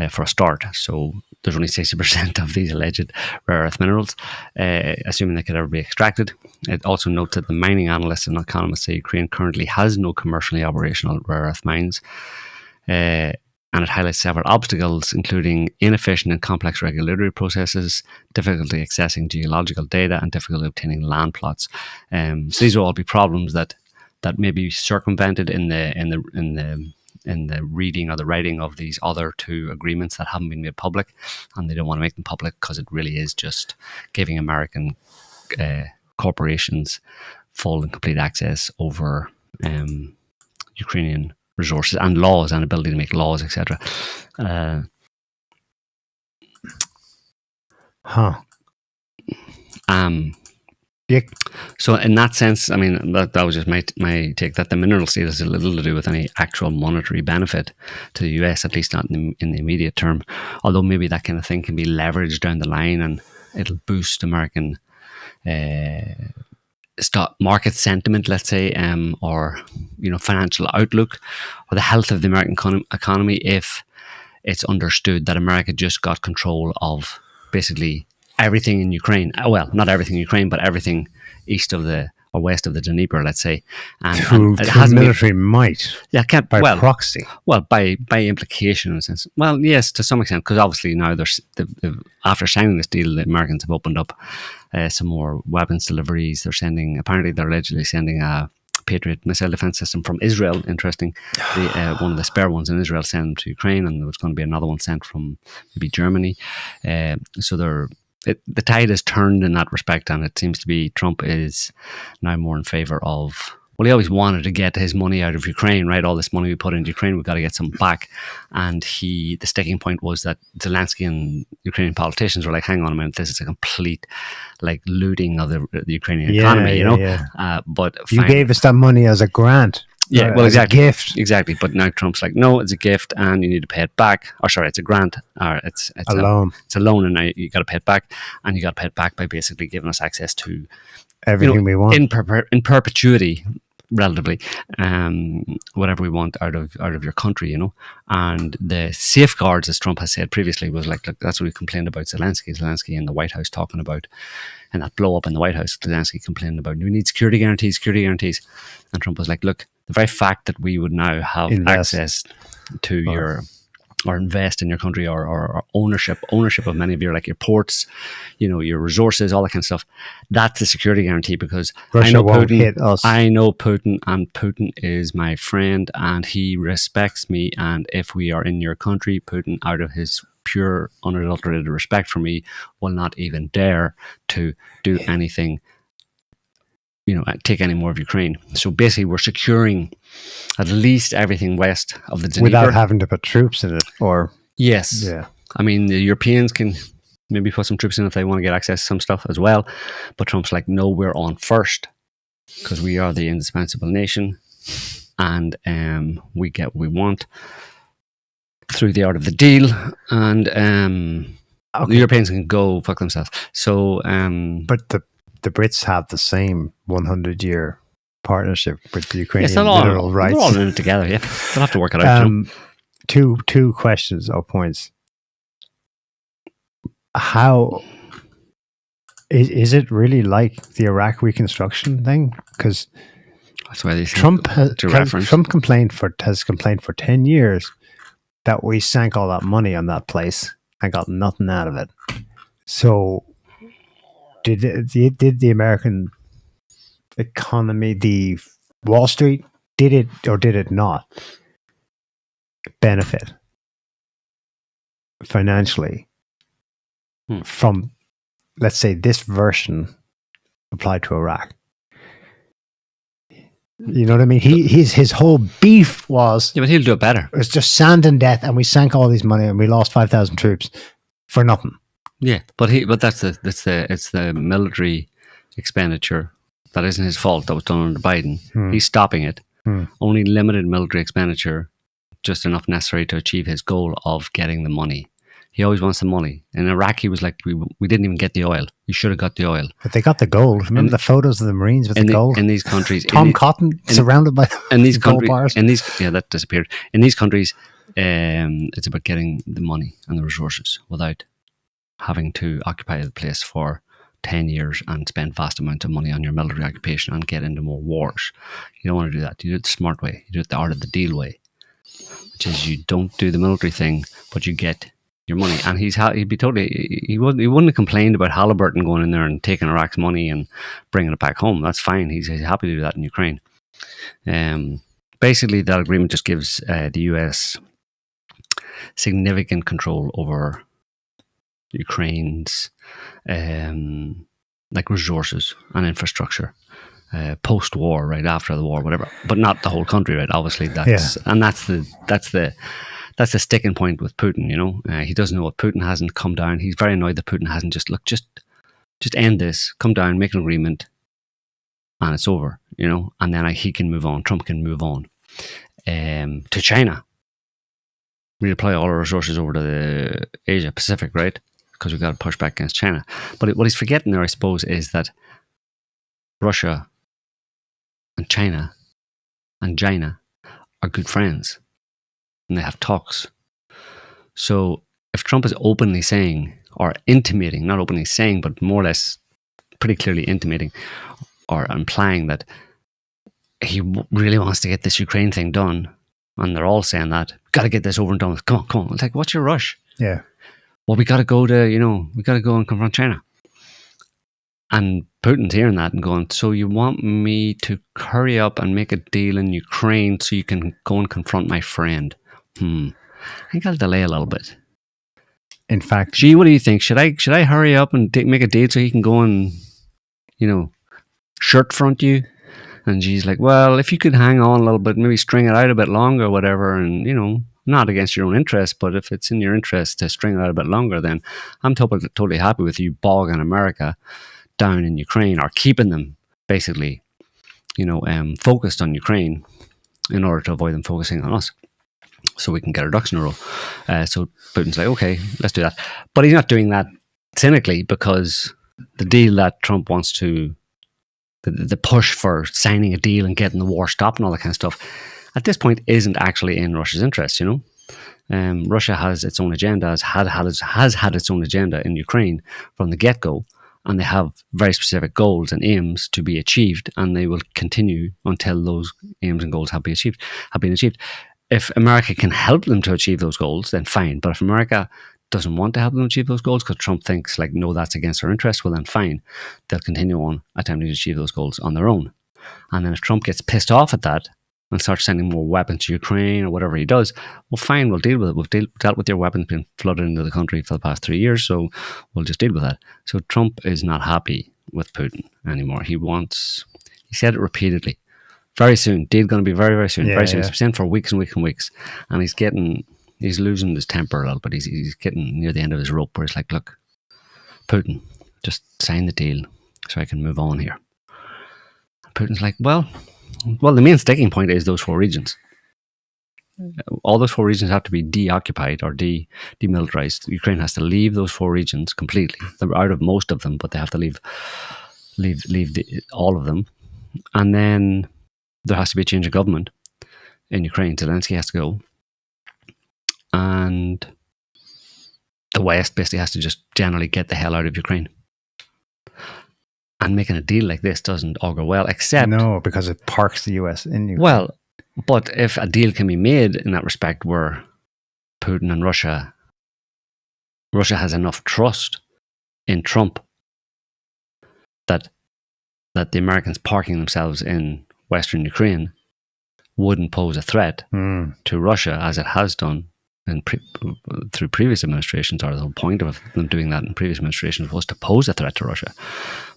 for a start. So there's only 60% of these alleged rare earth minerals, assuming they could ever be extracted. It also notes that the mining analysts and economists say Ukraine currently has no commercially operational rare earth mines. And it highlights several obstacles, including inefficient and complex regulatory processes, difficulty accessing geological data, and difficulty obtaining land plots. So these will all be problems that may be circumvented in the reading or the writing of these other two agreements that haven't been made public, and they don't want to make them public because it really is just giving American corporations full and complete access over Ukrainian resources and laws and ability to make laws, etc. Yeah. So in that sense, I mean, that was just my take, that the mineral sale has a little to do with any actual monetary benefit to the US, at least not in the immediate term. Although maybe that kind of thing can be leveraged down the line, and it'll boost American stock market sentiment, let's say, or financial outlook, or the health of the American economy, if it's understood that America just got control of basically everything in Ukraine. Well, not everything in Ukraine, but everything east of the or west of the Dnieper, let's say, and it has military might. Yeah, by proxy. Well, by implication, in a sense. Well, yes, to some extent, because obviously now there's after signing this deal, the Americans have opened up some more weapons deliveries. Apparently they're allegedly sending a Patriot missile defense system from Israel. Interesting. One of the spare ones in Israel sent to Ukraine, and there was going to be another one sent from maybe Germany. So the tide has turned in that respect, and it seems to be Trump is now more in favor of. Well, he always wanted to get his money out of Ukraine, right? All this money we put into Ukraine, we've got to get some back. And the sticking point was that Zelensky and Ukrainian politicians were like, hang on a minute, this is a complete looting of the Ukrainian economy, Yeah. But you gave us that money as a grant. Yeah, well, exactly. A gift. Exactly. But now Trump's like, no, it's a gift and you need to pay it back. Or sorry, it's a grant. Or it's a loan. It's a loan, and now you got to pay it back. And you got to pay it back by basically giving us access to everything we want in perpetuity, relatively, whatever we want out of your country, And the safeguards, as Trump has said previously, was like that's what we complained about Zelensky in the White House talking about, and that blow up in the White House. Zelensky complained about, we need security guarantees, and Trump was like, look, the very fact that we would now have access to or invest in your country, or ownership of many of your ports, your resources, all that kind of stuff. That's a security guarantee, because Russia I know won't Putin. Hit us. I know Putin, and Putin is my friend, and he respects me. And if we are in your country, Putin, out of his pure, unadulterated respect for me, will not even dare to do anything. Take any more of Ukraine. So basically, we're securing at least everything west of the Dnieper without having to put troops in it. Or yes, yeah. I mean, the Europeans can maybe put some troops in if they want to get access to some stuff as well. But Trump's like, no, we're on first because we are the indispensable nation, and we get what we want through the art of the deal, and the Europeans can go fuck themselves. So, but the Brits have the same 100-year partnership with the Ukrainian mineral rights. They're all in it together, yeah. They'll have to work it out. Two questions or points. How is it really like the Iraq reconstruction thing? Because that's why Trump has complained for 10 years that we sank all that money on that place and got nothing out of it. So did the American economy, the Wall Street, did it or did it not benefit financially from let's say this version applied to Iraq. You know what I mean? His whole beef was, yeah, but he'll do it better. It was just sand and death, and we sank all these money, and we lost 5,000 troops for nothing. Yeah, but that's the military expenditure that isn't his fault. That was done under Biden. He's stopping it. Only limited military expenditure, just enough necessary to achieve his goal of getting the money. He always wants the money. In Iraq, he was like, we didn't even get the oil. We should have got the oil. But they got the gold. Remember the photos of the Marines with the gold? In these countries. Tom Cotton surrounded by gold bars. Yeah, that disappeared. In these countries, it's about getting the money and the resources without having to occupy the place for 10 years and spend vast amounts of money on your military occupation and get into more wars. You don't want to do that. You do it the smart way. You do it the art of the deal way, which is you don't do the military thing, but you get your money. And he wouldn't have complained about Halliburton going in there and taking Iraq's money and bringing it back home. That's fine. He's happy to do that in Ukraine. Basically, that agreement just gives the US significant control over Ukraine's like resources and infrastructure post-war, right after the war, whatever, but not the whole country, right? Obviously, that's the sticking point with Putin. You know, he doesn't know what Putin hasn't come down. He's very annoyed that Putin hasn't just end this, come down, make an agreement, and it's over. You know, and then he can move on. Trump can move on to China. We deploy all our resources over to the Asia Pacific, right? Because we've got to push back against China. But what he's forgetting there, I suppose, is that Russia and China are good friends. And they have talks. So if Trump is openly saying, or intimating, not openly saying, but more or less pretty clearly intimating or implying that he really wants to get this Ukraine thing done, and they're all saying that, got to get this over and done with. Come on. It's like, what's your rush? Yeah. Well, we got to go and confront China. And Putin's hearing that and going, so you want me to hurry up and make a deal in Ukraine so you can go and confront my friend? I think I'll delay a little bit. In fact, gee, what do you think? Should I hurry up and make a deal so he can go and, shirt front you? And she's like, well, if you could hang on a little bit, maybe string it out a bit longer or whatever, and, not against your own interest, but if it's in your interest to string it out a bit longer, then I'm totally happy with you bogging America down in Ukraine, or keeping them basically, focused on Ukraine in order to avoid them focusing on us, so we can get our ducks in a row. So Putin's like, okay, let's do that. But he's not doing that cynically, because the deal that Trump wants to, the push for signing a deal and getting the war stopped and all that kind of stuff, at this point isn't actually in Russia's interest, Russia has its own agenda, has had its own agenda in Ukraine from the get-go, and they have very specific goals and aims to be achieved, and they will continue until those aims and goals have been achieved. If America can help them to achieve those goals, then fine. But if America doesn't want to help them achieve those goals because Trump thinks, like, no, that's against our interests, well, then fine. They'll continue on attempting to achieve those goals on their own. And then if Trump gets pissed off at that and starts sending more weapons to Ukraine or whatever he does, well, fine, we'll deal with it. We've dealt with your weapons being flooded into the country for the past 3 years, so we'll just deal with that. So Trump is not happy with Putin anymore. He said it repeatedly. Very soon. Deal going to be very, very soon. Very soon. It's been saying for weeks and weeks and weeks. And he's losing his temper a little bit. He's getting near the end of his rope where he's like, look, Putin, just sign the deal so I can move on here. And Putin's like, well, the main sticking point is those 4 regions. All those 4 regions have to be deoccupied or demilitarized. Ukraine has to leave those 4 regions completely. They're out of most of them, but they have to leave all of them. And then there has to be a change of government in Ukraine. Zelensky has to go. And the West basically has to just generally get the hell out of Ukraine. And making a deal like this doesn't augur well, except... No, because it parks the US in Ukraine. Well, but if a deal can be made in that respect where Putin and Russia has enough trust in Trump that the Americans parking themselves in Western Ukraine wouldn't pose a threat to Russia, as it has done through previous administrations, or the whole point of them doing that in previous administrations was to pose a threat to Russia.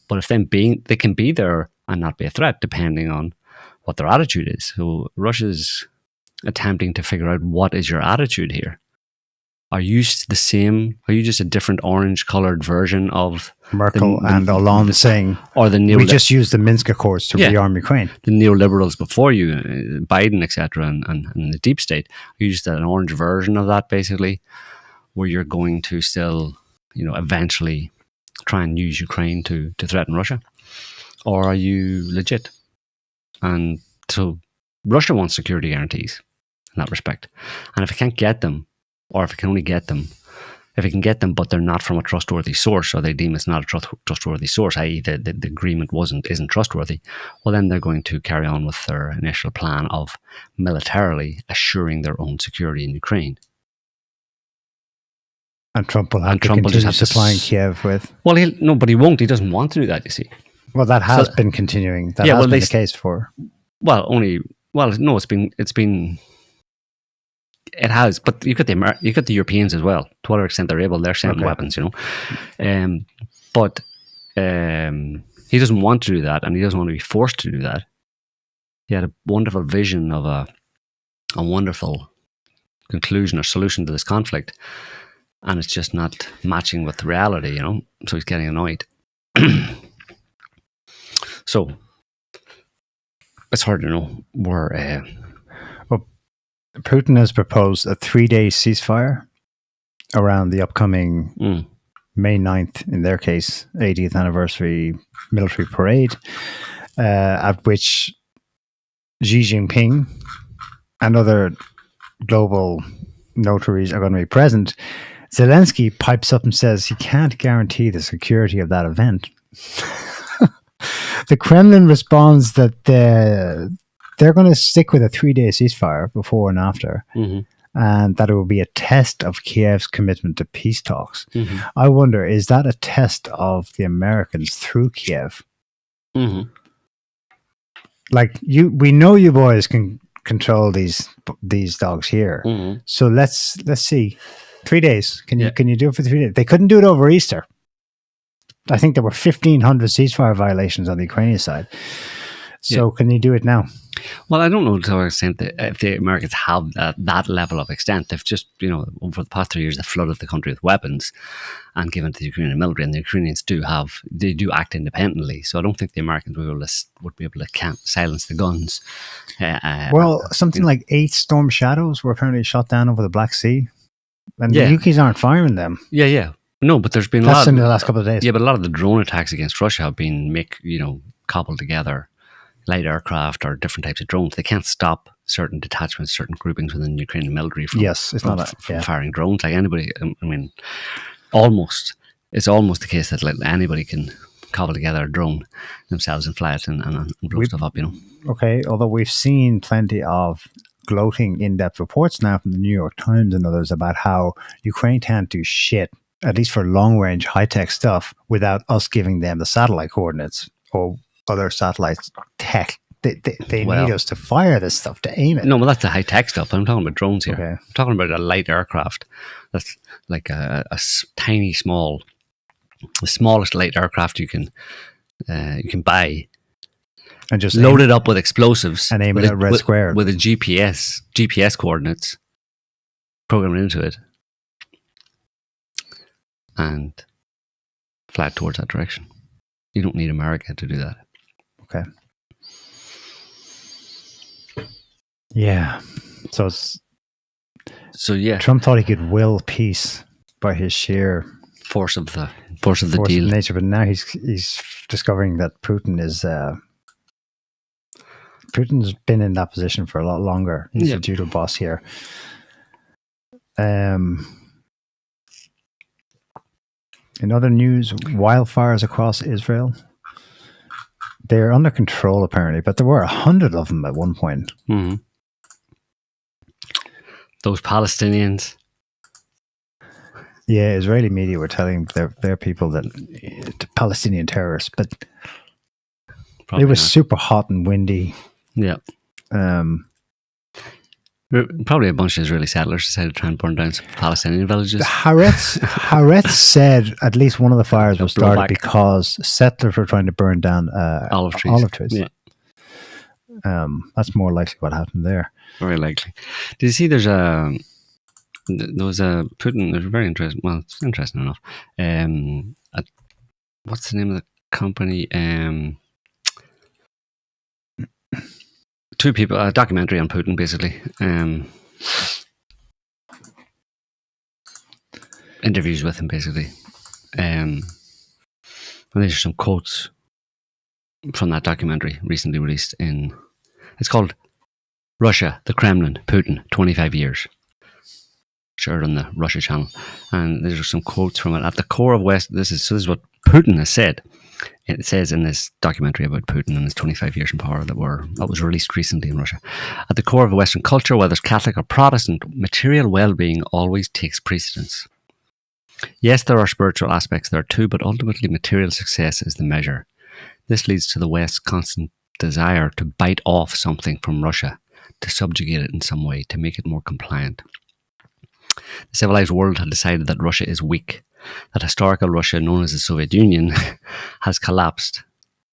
But if they can be there and not be a threat, depending on what their attitude is. So Russia's attempting to figure out, what is your attitude here? Are you the same? Are you just a different orange-colored version of Merkel and Hollande saying, or the we just used the Minsk Accords to rearm Ukraine? The neoliberals before you, Biden, etc., and the deep state, are you just an orange version of that, basically, where you're going to still, eventually try and use Ukraine to threaten Russia? Or are you legit? And so Russia wants security guarantees in that respect. And if it can't get them, or if it can only get them, if it can get them, but they're not from a trustworthy source, or they deem it's not a trustworthy source, i.e. the agreement isn't trustworthy, well, then they're going to carry on with their initial plan of militarily assuring their own security in Ukraine. And Trump will have to continue supplying Kiev with... Well, but he won't. He doesn't want to do that, you see. Well, that has been continuing. That has been the case for... It has, but you got the Europeans as well. To whatever extent they're able, they're sending weapons, But he doesn't want to do that, and he doesn't want to be forced to do that. He had a wonderful vision of a wonderful conclusion or solution to this conflict, and it's just not matching with the reality, So he's getting annoyed. So it's hard to know where. Putin has proposed a 3-day ceasefire around the upcoming May 9th, in their case, 80th anniversary military parade, at which Xi Jinping and other global notaries are going to be present. Zelensky pipes up and says he can't guarantee the security of that event. The Kremlin responds that they're going to stick with a 3-day ceasefire before and after, and that it will be a test of Kiev's commitment to peace talks. I wonder, is that a test of the Americans through Kiev? Like, we know you boys can control these dogs here, so let's see. 3 days. Can you do it for 3 days? They couldn't do it over Easter. I think there were 1,500 ceasefire violations on the Ukrainian side. So can you do it now? Well, I don't know to what extent if the Americans have that level of extent. They've just, over the past 3 years, they've flooded the country with weapons and given it to the Ukrainian military. And the Ukrainians do act independently. So I don't think the Americans would be able to silence the guns. Something like 8 Storm Shadows were apparently shot down over the Black Sea. And the Ukis aren't firing them. Yeah. No, but there's been in the last couple of days. Yeah, but a lot of the drone attacks against Russia have been cobbled together. Light aircraft or different types of drones. They can't stop certain detachments, certain groupings within the Ukrainian military from firing drones. Like anybody, it's almost the case that anybody can cobble together a drone themselves and fly it and blow stuff up, Okay, although we've seen plenty of gloating in-depth reports now from the New York Times and others about how Ukraine can't do shit, at least for long-range high-tech stuff, without us giving them the satellite coordinates or other satellites tech. They need us to fire this stuff, to aim it. No, well, that's the high-tech stuff. I'm talking about drones here. Okay. I'm talking about a light aircraft. That's like the smallest light aircraft you can buy. And just load it up with explosives. And aim it at Red Square. With a GPS coordinates programmed into it. And fly it towards that direction. You don't need America to do that. Okay. Yeah. Trump thought he could will peace by his sheer force of the deal. Of nature, but now he's discovering that Putin's been in that position for a lot longer. He's a judo boss here. In other news, wildfires across Israel. They're under control, apparently, but there were 100 of them at one point. Mm-hmm. Those Palestinians. Yeah, Israeli media were telling their people that Palestinian terrorists, but probably it was super hot and windy. Yeah. Probably a bunch of Israeli settlers decided to try and burn down some Palestinian villages. Haaretz said at least one of the fires was started because settlers were trying to burn down olive trees. Yeah. That's more likely what happened there. Very likely. Did you see there was a Putin, there's a very interesting, well, it's interesting enough. What's the name of the company? Two people, a documentary on Putin, basically. Interviews with him, basically. And these are some quotes from that documentary recently released it's called Russia, the Kremlin, Putin, 25 years. Shared on the Russia channel. And these are some quotes from it. At the core of West, this is what Putin has said. It says in this documentary about Putin and his 25 years in power that was released recently in Russia. At the core of Western culture, whether it's Catholic or Protestant, material well-being always takes precedence. Yes, there are spiritual aspects there too, but ultimately material success is the measure. This leads to the West's constant desire to bite off something from Russia, to subjugate it in some way, to make it more compliant. The civilized world had decided that Russia is weak, that historical Russia, known as the Soviet Union, has collapsed,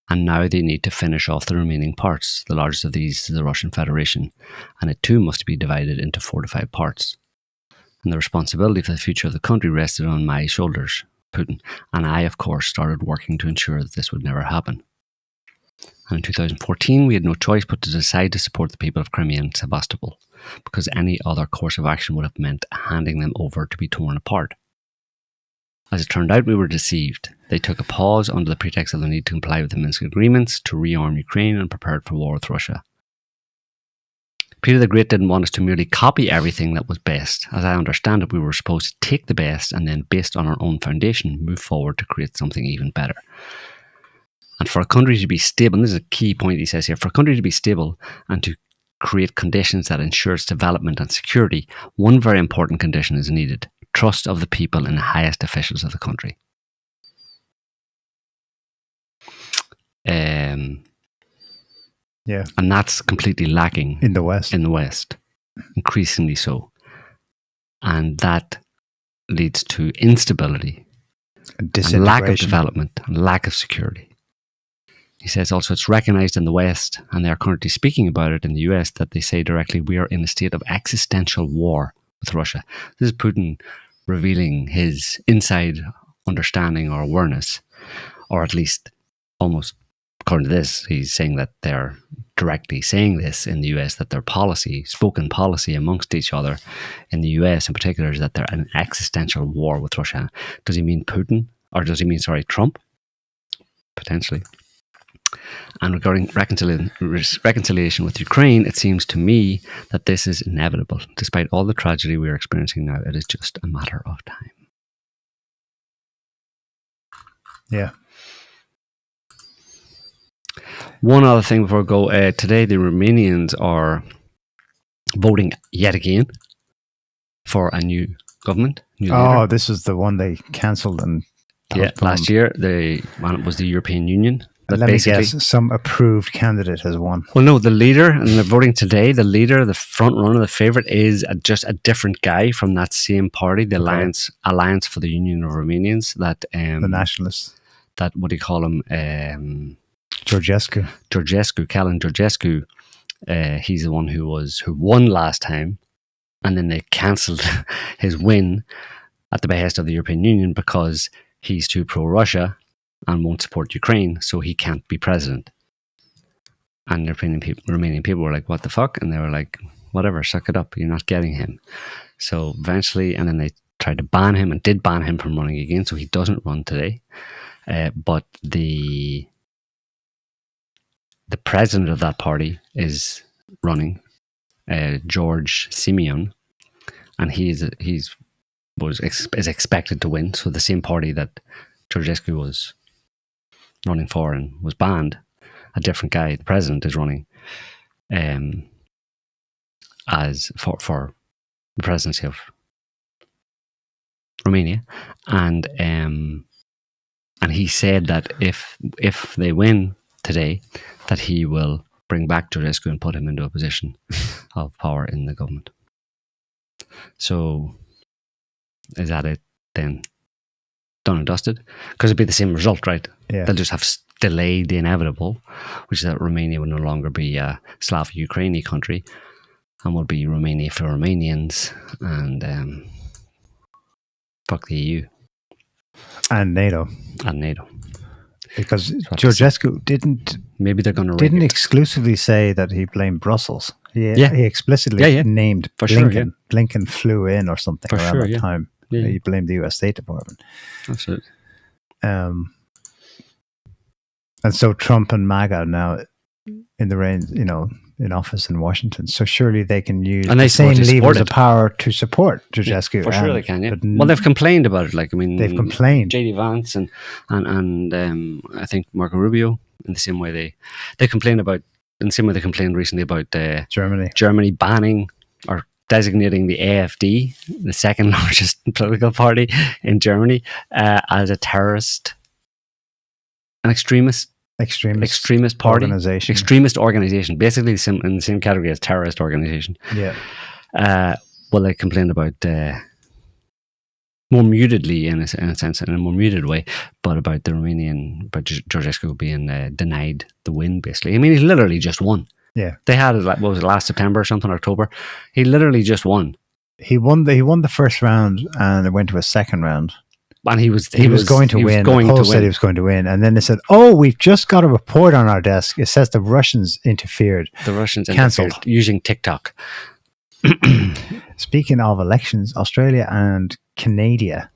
and now they need to finish off the remaining parts. The largest of these is the Russian Federation, and it too must be divided into 4 to 5 parts. And the responsibility for the future of the country rested on my shoulders, Putin, and I, of course, started working to ensure that this would never happen. And in 2014, we had no choice but to decide to support the people of Crimea and Sebastopol, because any other course of action would have meant handing them over to be torn apart. As it turned out, we were deceived. They took a pause under the pretext of the need to comply with the Minsk agreements to rearm Ukraine and prepared for war with Russia. Peter the Great didn't want us to merely copy everything that was best. As I understand it, we were supposed to take the best and then, based on our own foundation, move forward to create something even better. And for a country to be stable, and this is a key point he says here, for a country to be stable and to create conditions that ensure its development and security, one very important condition is needed: trust of the people in the highest officials of the country. Yeah. And that's completely lacking in the West. Increasingly so. And that leads to instability, and lack of development, and lack of security. He says also it's recognized in the West, and they are currently speaking about it in the US, that they say directly, we are in a state of existential war with Russia. This is Putin revealing his inside understanding or awareness, or at least almost, according to this, he's saying that they're directly saying this in the US, that their policy, spoken policy amongst each other in the US in particular, is that they're in an existential war with Russia. Does he mean Putin? Or does he mean, Trump? Potentially. And regarding reconciliation with Ukraine, it seems to me that this is inevitable. Despite all the tragedy we are experiencing now, it is just a matter of time. Yeah. One other thing before we go. Today, the Romanians are voting yet again for a new government. New leader. This is the one they cancelled. Last year, it was the European Union. Let me guess, some approved candidate has won. Well, no, the leader, and they're voting today, the leader, the front runner, the favourite is just a different guy from that same party, the Alliance for the Union of Romanians. The nationalists. That, what do you call him? Georgescu, Calin Georgescu. He's the one who won last time, and then they cancelled his win at the behest of the European Union because he's too pro-Russia and won't support Ukraine, so he can't be president. And the Romanian people were like, what the fuck? And they were like, whatever, suck it up, you're not getting him. So eventually, and then they tried to ban him and did ban him from running again, so he doesn't run today. But the president of that party is running, George Simeon, and is expected to win. So the same party that Georgescu was running for and was banned, a different guy, the president, is running as for the presidency of Romania, and he said that if they win today, that he will bring back Georgescu and put him into a position of power in the government. So is that it then? Done and dusted? Because it'd be the same result, right? Yeah. They'll just have delayed the inevitable, which is that Romania will no longer be a Slavic-Ukrainian country and will be Romania for Romanians, and fuck the EU. And NATO. Because Georgescu didn't exclusively say that he blamed Brussels. He explicitly named for Blinken. Sure, Blinken flew in or something for around that time. Yeah. He blamed the US State Department. Absolutely. And so Trump and MAGA now in the reign, in office in Washington. So surely they can use the same levers of power to support Georgescu. For sure they can, yeah. Well, they've complained about it. They've complained. J.D. Vance and I think Marco Rubio, in the same way they complained about, in the same way they complained recently about Germany banning or designating the AfD, the second largest political party in Germany, as a terrorist, an extremist party, extremist organization, basically in the same category as terrorist organization. Yeah. Well, they complained about more mutedly, in a sense, in a more muted way, but about Georgescu being denied the win. Basically, I mean, he literally just won. Yeah, they had it what was it, last September or something, October. He literally just won. He won the first round, and it went to a second round. And he was going to win. The poll said he was going to win, and then they said, "Oh, we've just got a report on our desk. It says the Russians interfered. Cancelled using TikTok." Speaking of elections, Australia and Canada,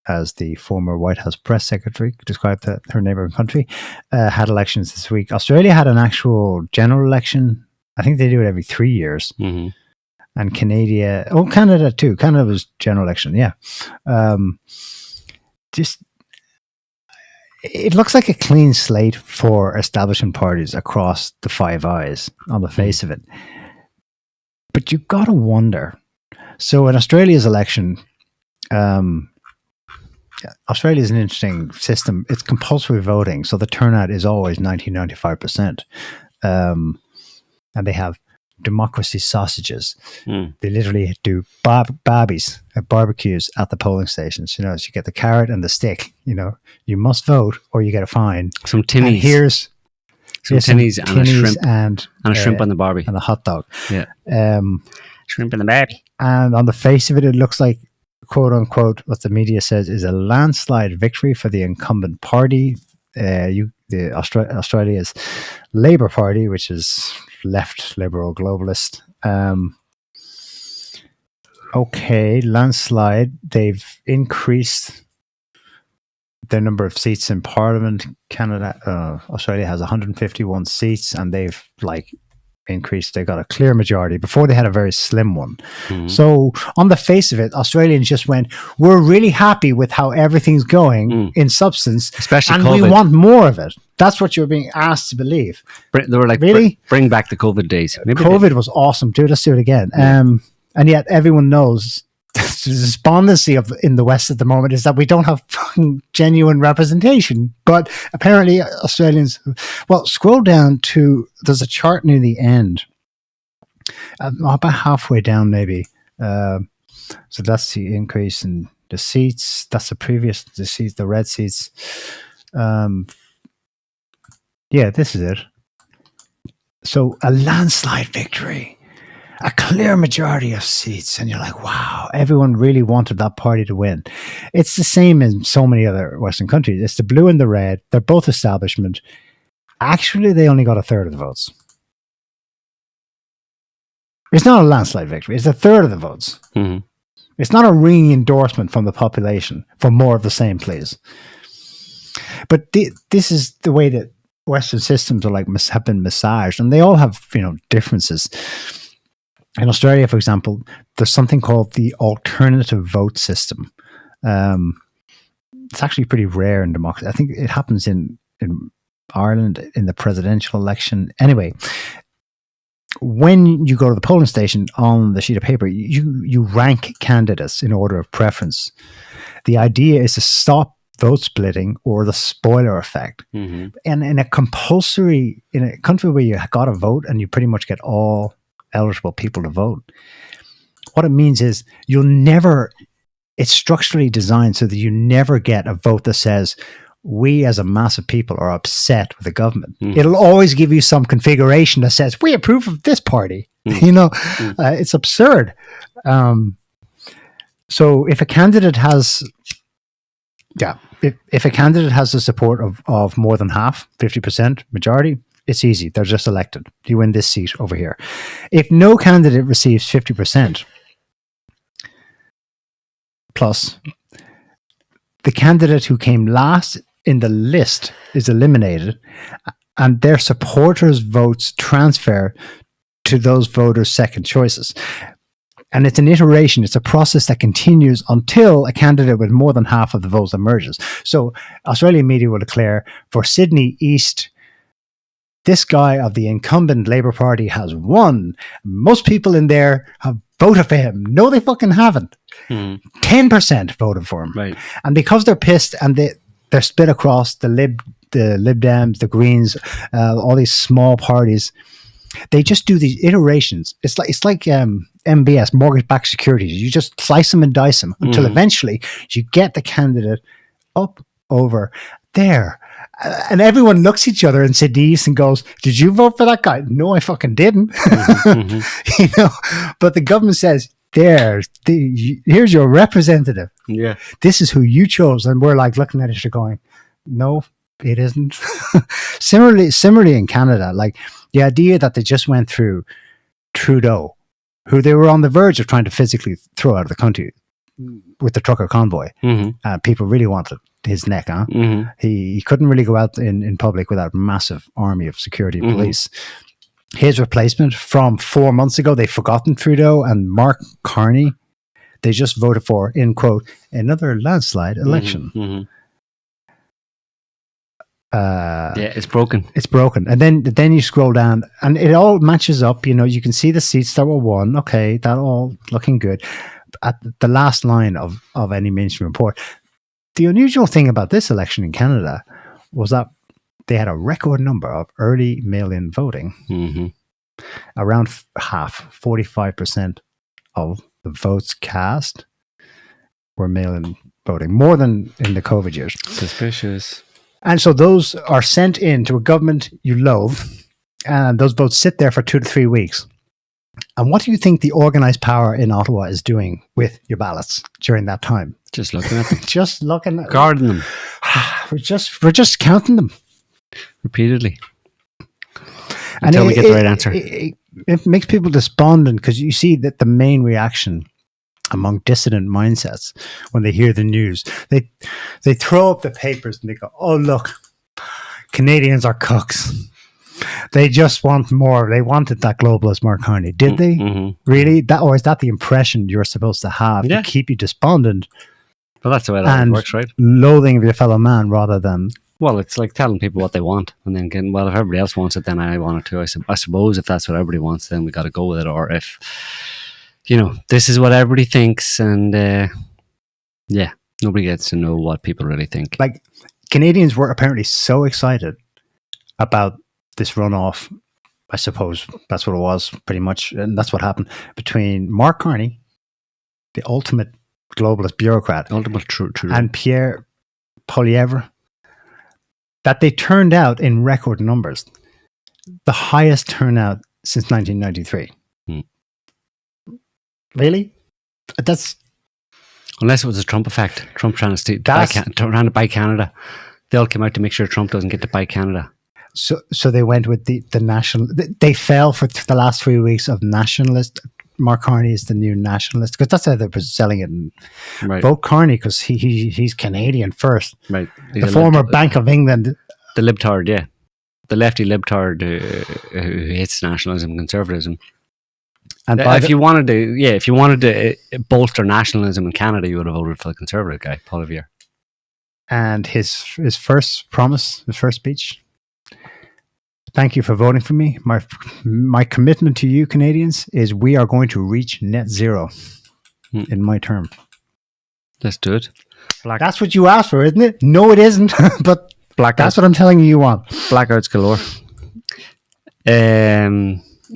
as the former White House press secretary described her neighbouring country, had elections this week. Australia had an actual general election. I think they do it every 3 years. Mm-hmm. And Canada too. Canada was general election, yeah. It looks like a clean slate for establishment parties across the Five Eyes on the face of it. But you've got to wonder. So in Australia's election, Australia is an interesting system. It's compulsory voting, so the turnout is always 90-95%. And they have democracy sausages. They literally do barbecues at the polling stations. So you get the carrot and the stick. You must vote or you get a fine. Some tinnies. And here's some tinnies and a shrimp and a shrimp on the barbie and a hot dog. Yeah, shrimp on the barbie. And on the face of it, it looks like, quote unquote, what the media says is a landslide victory for the incumbent party, Australia's Labour Party, which is left liberal globalist. Landslide. They've increased their number of seats in Parliament. Australia has 151 seats, and they've increased. They got a clear majority. Before they had a very slim one. Mm-hmm. So on the face of it, Australians just went, we're really happy with how everything's going in substance, especially and COVID. We want more of it. That's what you're being asked to believe. They were like, really? Bring back the COVID days. Maybe COVID was awesome. Let's do it again. Yeah. And yet everyone knows the despondency in the West at the moment is that we don't have fucking genuine representation. But apparently Australians, scroll down to, there's a chart near the end, about halfway down maybe. So that's the increase in the seats. That's the seats, the red seats. Yeah, this is it. So a landslide victory. A clear majority of seats, and you're like, wow, everyone really wanted that party to win. It's the same in so many other Western countries. It's the blue and the red. They're both establishment. Actually, they only got a third of the votes. It's not a landslide victory. It's a third of the votes. Mm-hmm. It's not a ringing endorsement from the population for more of the same, please. But this is the way that Western systems are have been massaged, and they all have differences. In Australia, for example, there's something called the alternative vote system. It's actually pretty rare in democracy. I think it happens in Ireland in the presidential election. Anyway, when you go to the polling station on the sheet of paper, you rank candidates in order of preference. The idea is to stop vote splitting or the spoiler effect. Mm-hmm. And in a country where you got to vote and you pretty much get all eligible people to vote, what it means is it's structurally designed so that you never get a vote that says, we as a mass of people are upset with the government. Mm. It'll always give you some configuration that says, we approve of this party. It's absurd. So if a candidate has, if a candidate has the support of more than half, 50% majority, it's easy. They're just elected. You win this seat over here. If no candidate receives 50% plus, the candidate who came last in the list is eliminated, and their supporters' votes transfer to those voters' second choices. And it's an iteration. It's a process that continues until a candidate with more than half of the votes emerges. So Australian media will declare, for Sydney East, this guy of the incumbent Labour Party has won. Most people in there have voted for him. No, they fucking haven't. 10% voted for him. Right. And because they're pissed and they're split across the Lib Dems, the Greens, all these small parties, they just do these iterations. It's like MBS, mortgage-backed securities. You just slice them and dice them until eventually you get the candidate up over there. And everyone looks at each other in Sydney East and goes, did you vote for that guy? No, I fucking didn't. But the government says, here's your representative. Yeah. This is who you chose. And we're like looking at each other going, no, it isn't. Similarly in Canada, like the idea that they just went through Trudeau, who they were on the verge of trying to physically throw out of the country with the trucker convoy. People really wanted his neck, huh? He couldn't really go out in public without a massive army of security police. His replacement from 4 months ago, they've forgotten Trudeau, and Mark Carney, they just voted for, in quote, another landslide election. It's broken. It's broken. And then you scroll down and it all matches up. You can see the seats that were won. Okay, that all looking good. At the last line of any mainstream report, the unusual thing about this election in Canada was that they had a record number of early mail-in voting. Around half, 45% of the votes cast were mail-in voting, more than in the COVID years. Suspicious. And so those are sent in to a government you loathe, and those votes sit there for 2 to 3 weeks. And what do you think the organized power in Ottawa is doing with your ballots during that time? Just looking at them. Just looking at guarding them. We're just counting them repeatedly until we get the right answer. It makes people despondent because you see that the main reaction among dissident mindsets when they hear the news, they throw up the papers and they go, oh look, Canadians are cooks. They just want more. They wanted that globalist Mark Carney. Did they? Really? Or is that the impression you're supposed to have to keep you despondent? Well, that's the way that works, right? Loathing of your fellow man rather than... Well, it's like telling people what they want and then getting, well, if everybody else wants it, then I want it too. I suppose if that's what everybody wants, then we got to go with it. Or if, this is what everybody thinks, and nobody gets to know what people really think. Like, Canadians were apparently so excited about this runoff. I suppose that's what it was, pretty much. And that's what happened between Mark Carney, the ultimate globalist bureaucrat, and Pierre Poilievre, that they turned out in record numbers. The highest turnout since 1993. Really? That's... Unless it was a Trump effect. Trump trying to buy Canada. They all came out to make sure Trump doesn't get to buy Canada. So they went with the national... They fell for the last 3 weeks of nationalist. Mark Carney is the new nationalist, because that's how they were selling it. And vote Carney because he's Canadian first. Right. The former Bank of England. The libtard, yeah. The lefty libtard who hates nationalism and conservatism. And if you wanted to bolster nationalism in Canada, you would have voted for the conservative guy, Poilievre. And his first promise, his first speech. Thank you for voting for me. My commitment to you, Canadians, is we are going to reach net zero in my term. Let's do it. That's what you asked for, isn't it? No, it isn't. But that's what I'm telling you want. Blackouts galore.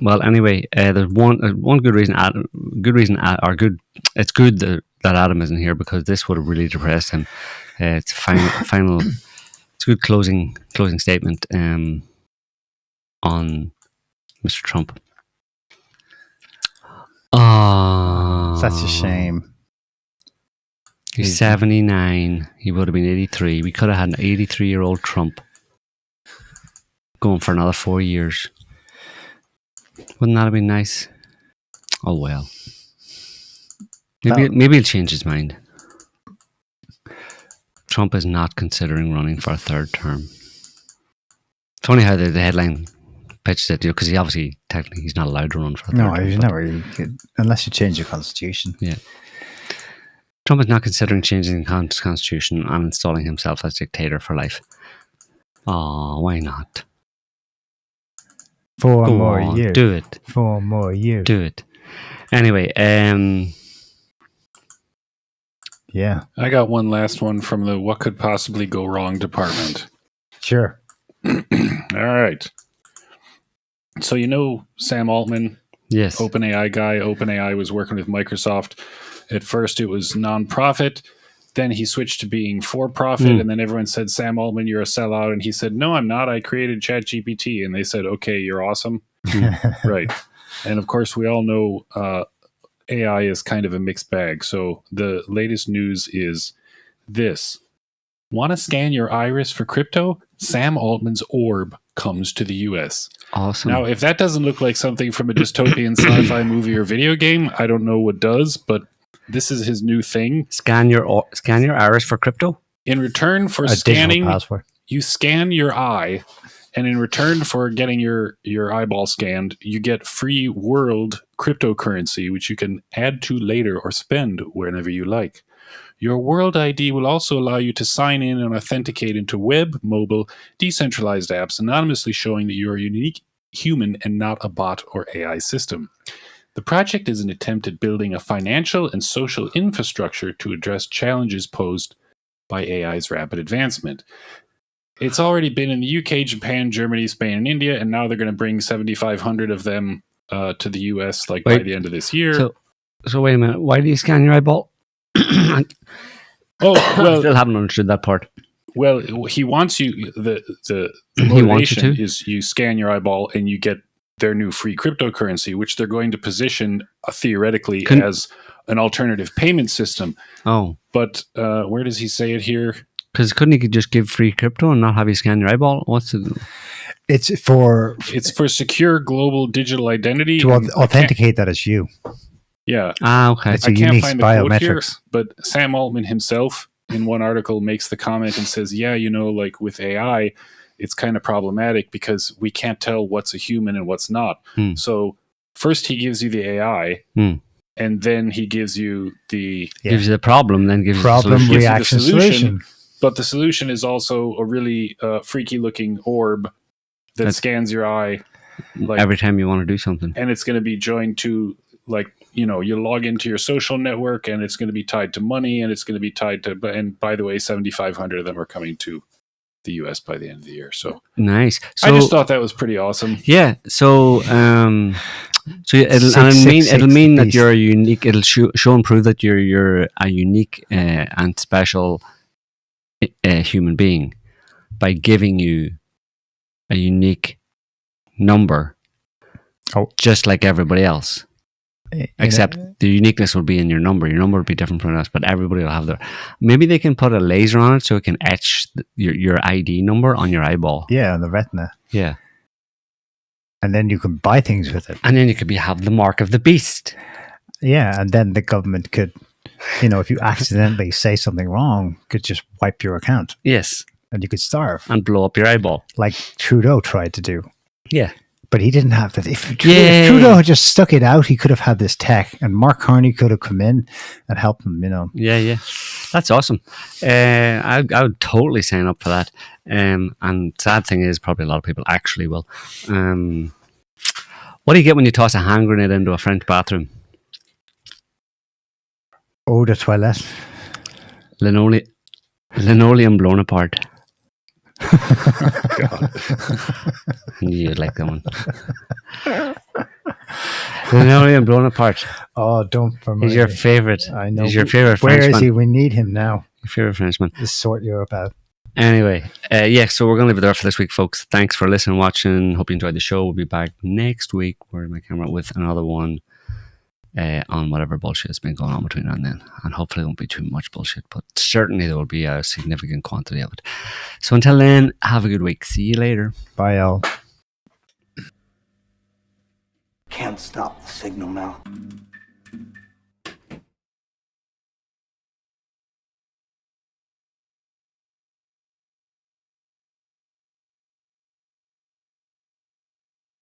Well, anyway, there's one good reason. It's good that Adam isn't here because this would have really depressed him. It's final. It's a good closing statement on Mr. Trump. Such a shame. He's 79. He would have been 83. We could have had an 83-year-old Trump going for another 4 years. Wouldn't that have been nice? Oh well. Maybe he'll change his mind. Trump is not considering running for a third term. It's funny how the headline pitches it, because technically he's not allowed to run for a third term. No, he's never. Unless you change the constitution. Yeah. Trump is not considering changing the constitution and installing himself as dictator for life. Oh, why not? 4 more years. Do it. 4 more years. Do it. Anyway, yeah. I got one last one from the What Could Possibly Go Wrong department. Sure. All right. So you know Sam Altman? Yes. OpenAI guy. OpenAI was working with Microsoft. At first it was non-profit. Then he switched to being for-profit, and then everyone said, Sam Altman, you're a sellout. And he said, no, I'm not. I created ChatGPT. And they said, okay, you're awesome. Right. And of course, we all know AI is kind of a mixed bag. So the latest news is this. Want to scan your iris for crypto? Sam Altman's orb comes to the US. Awesome. Now, if that doesn't look like something from a dystopian sci-fi movie or video game, I don't know what does, but this is his new thing. Scan your iris for crypto? In return for scanning, you scan your eye, and in return for getting your eyeball scanned, you get free world cryptocurrency, which you can add to later or spend whenever you like. Your World ID will also allow you to sign in and authenticate into web, mobile, decentralized apps, anonymously showing that you are a unique human and not a bot or AI system. The project is an attempt at building a financial and social infrastructure to address challenges posed by AI's rapid advancement. It's already been in the UK, Japan, Germany, Spain, and India, and now they're going to bring 7,500 of them to the US by the end of this year. So wait a minute. Why do you scan your eyeball? I still haven't understood that part. Well, he wants you. The motivation is you scan your eyeball and you get their new free cryptocurrency, which they're going to position theoretically as an alternative payment system. Oh, but where does he say it here? Because couldn't he just give free crypto and not have you scan your eyeball? What's it? It's for secure global digital identity to authenticate that as you. Yeah. Okay. It's a unique biometrics. But Sam Altman himself, in one article, makes the comment and says, "Yeah, like with AI, it's kind of problematic because we can't tell what's a human and what's not. So first he gives you the AI, and then he gives you gives you the problem, then gives problem you the solution. But the solution is also a really freaky looking orb that scans your eye every time you want to do something, and it's going to be joined to you log into your social network, and it's going to be tied to money, and it's going to be tied to. And by the way, 7,500 of them are coming to the US by the end of the year. So nice. So, I just thought that was pretty awesome. Yeah. So it'll mean that you're a unique. It'll show and prove that you're a unique and special human being by giving you a unique number, just like everybody else. Except the uniqueness will be in your number. Your number will be different from us, but everybody will have their. Maybe they can put a laser on it so it can etch your ID number on your eyeball. Yeah, on the retina. Yeah, and then you can buy things with it. And then you could have the mark of the beast. Yeah, and then the government could, if you accidentally say something wrong, could just wipe your account. Yes, and you could starve and blow up your eyeball, like Trudeau tried to do. Yeah. But he didn't have that. If Trudeau had just stuck it out, he could have had this tech, and Mark Carney could have come in and helped him. Yeah, that's awesome. I would totally sign up for that. And sad thing is, probably a lot of people actually will. What do you get when you toss a hand grenade into a French bathroom? Eau de toilette. Linoleum blown apart. God. I knew you'd like that one. Linoleum blown apart. Oh, don't for me. He's your favorite. I know. He's your favorite Where Frenchman. is he? We need him now. Your favorite Frenchman. To sort Europe out. Anyway, so we're going to leave it there for this week, folks. Thanks for listening, watching. Hope you enjoyed the show. We'll be back next week. Where's my camera? With another one on whatever bullshit has been going on between now and then. And hopefully it won't be too much bullshit, but certainly there will be a significant quantity of it. So until then, have a good week. See you later. Bye, all. Can't stop the signal now.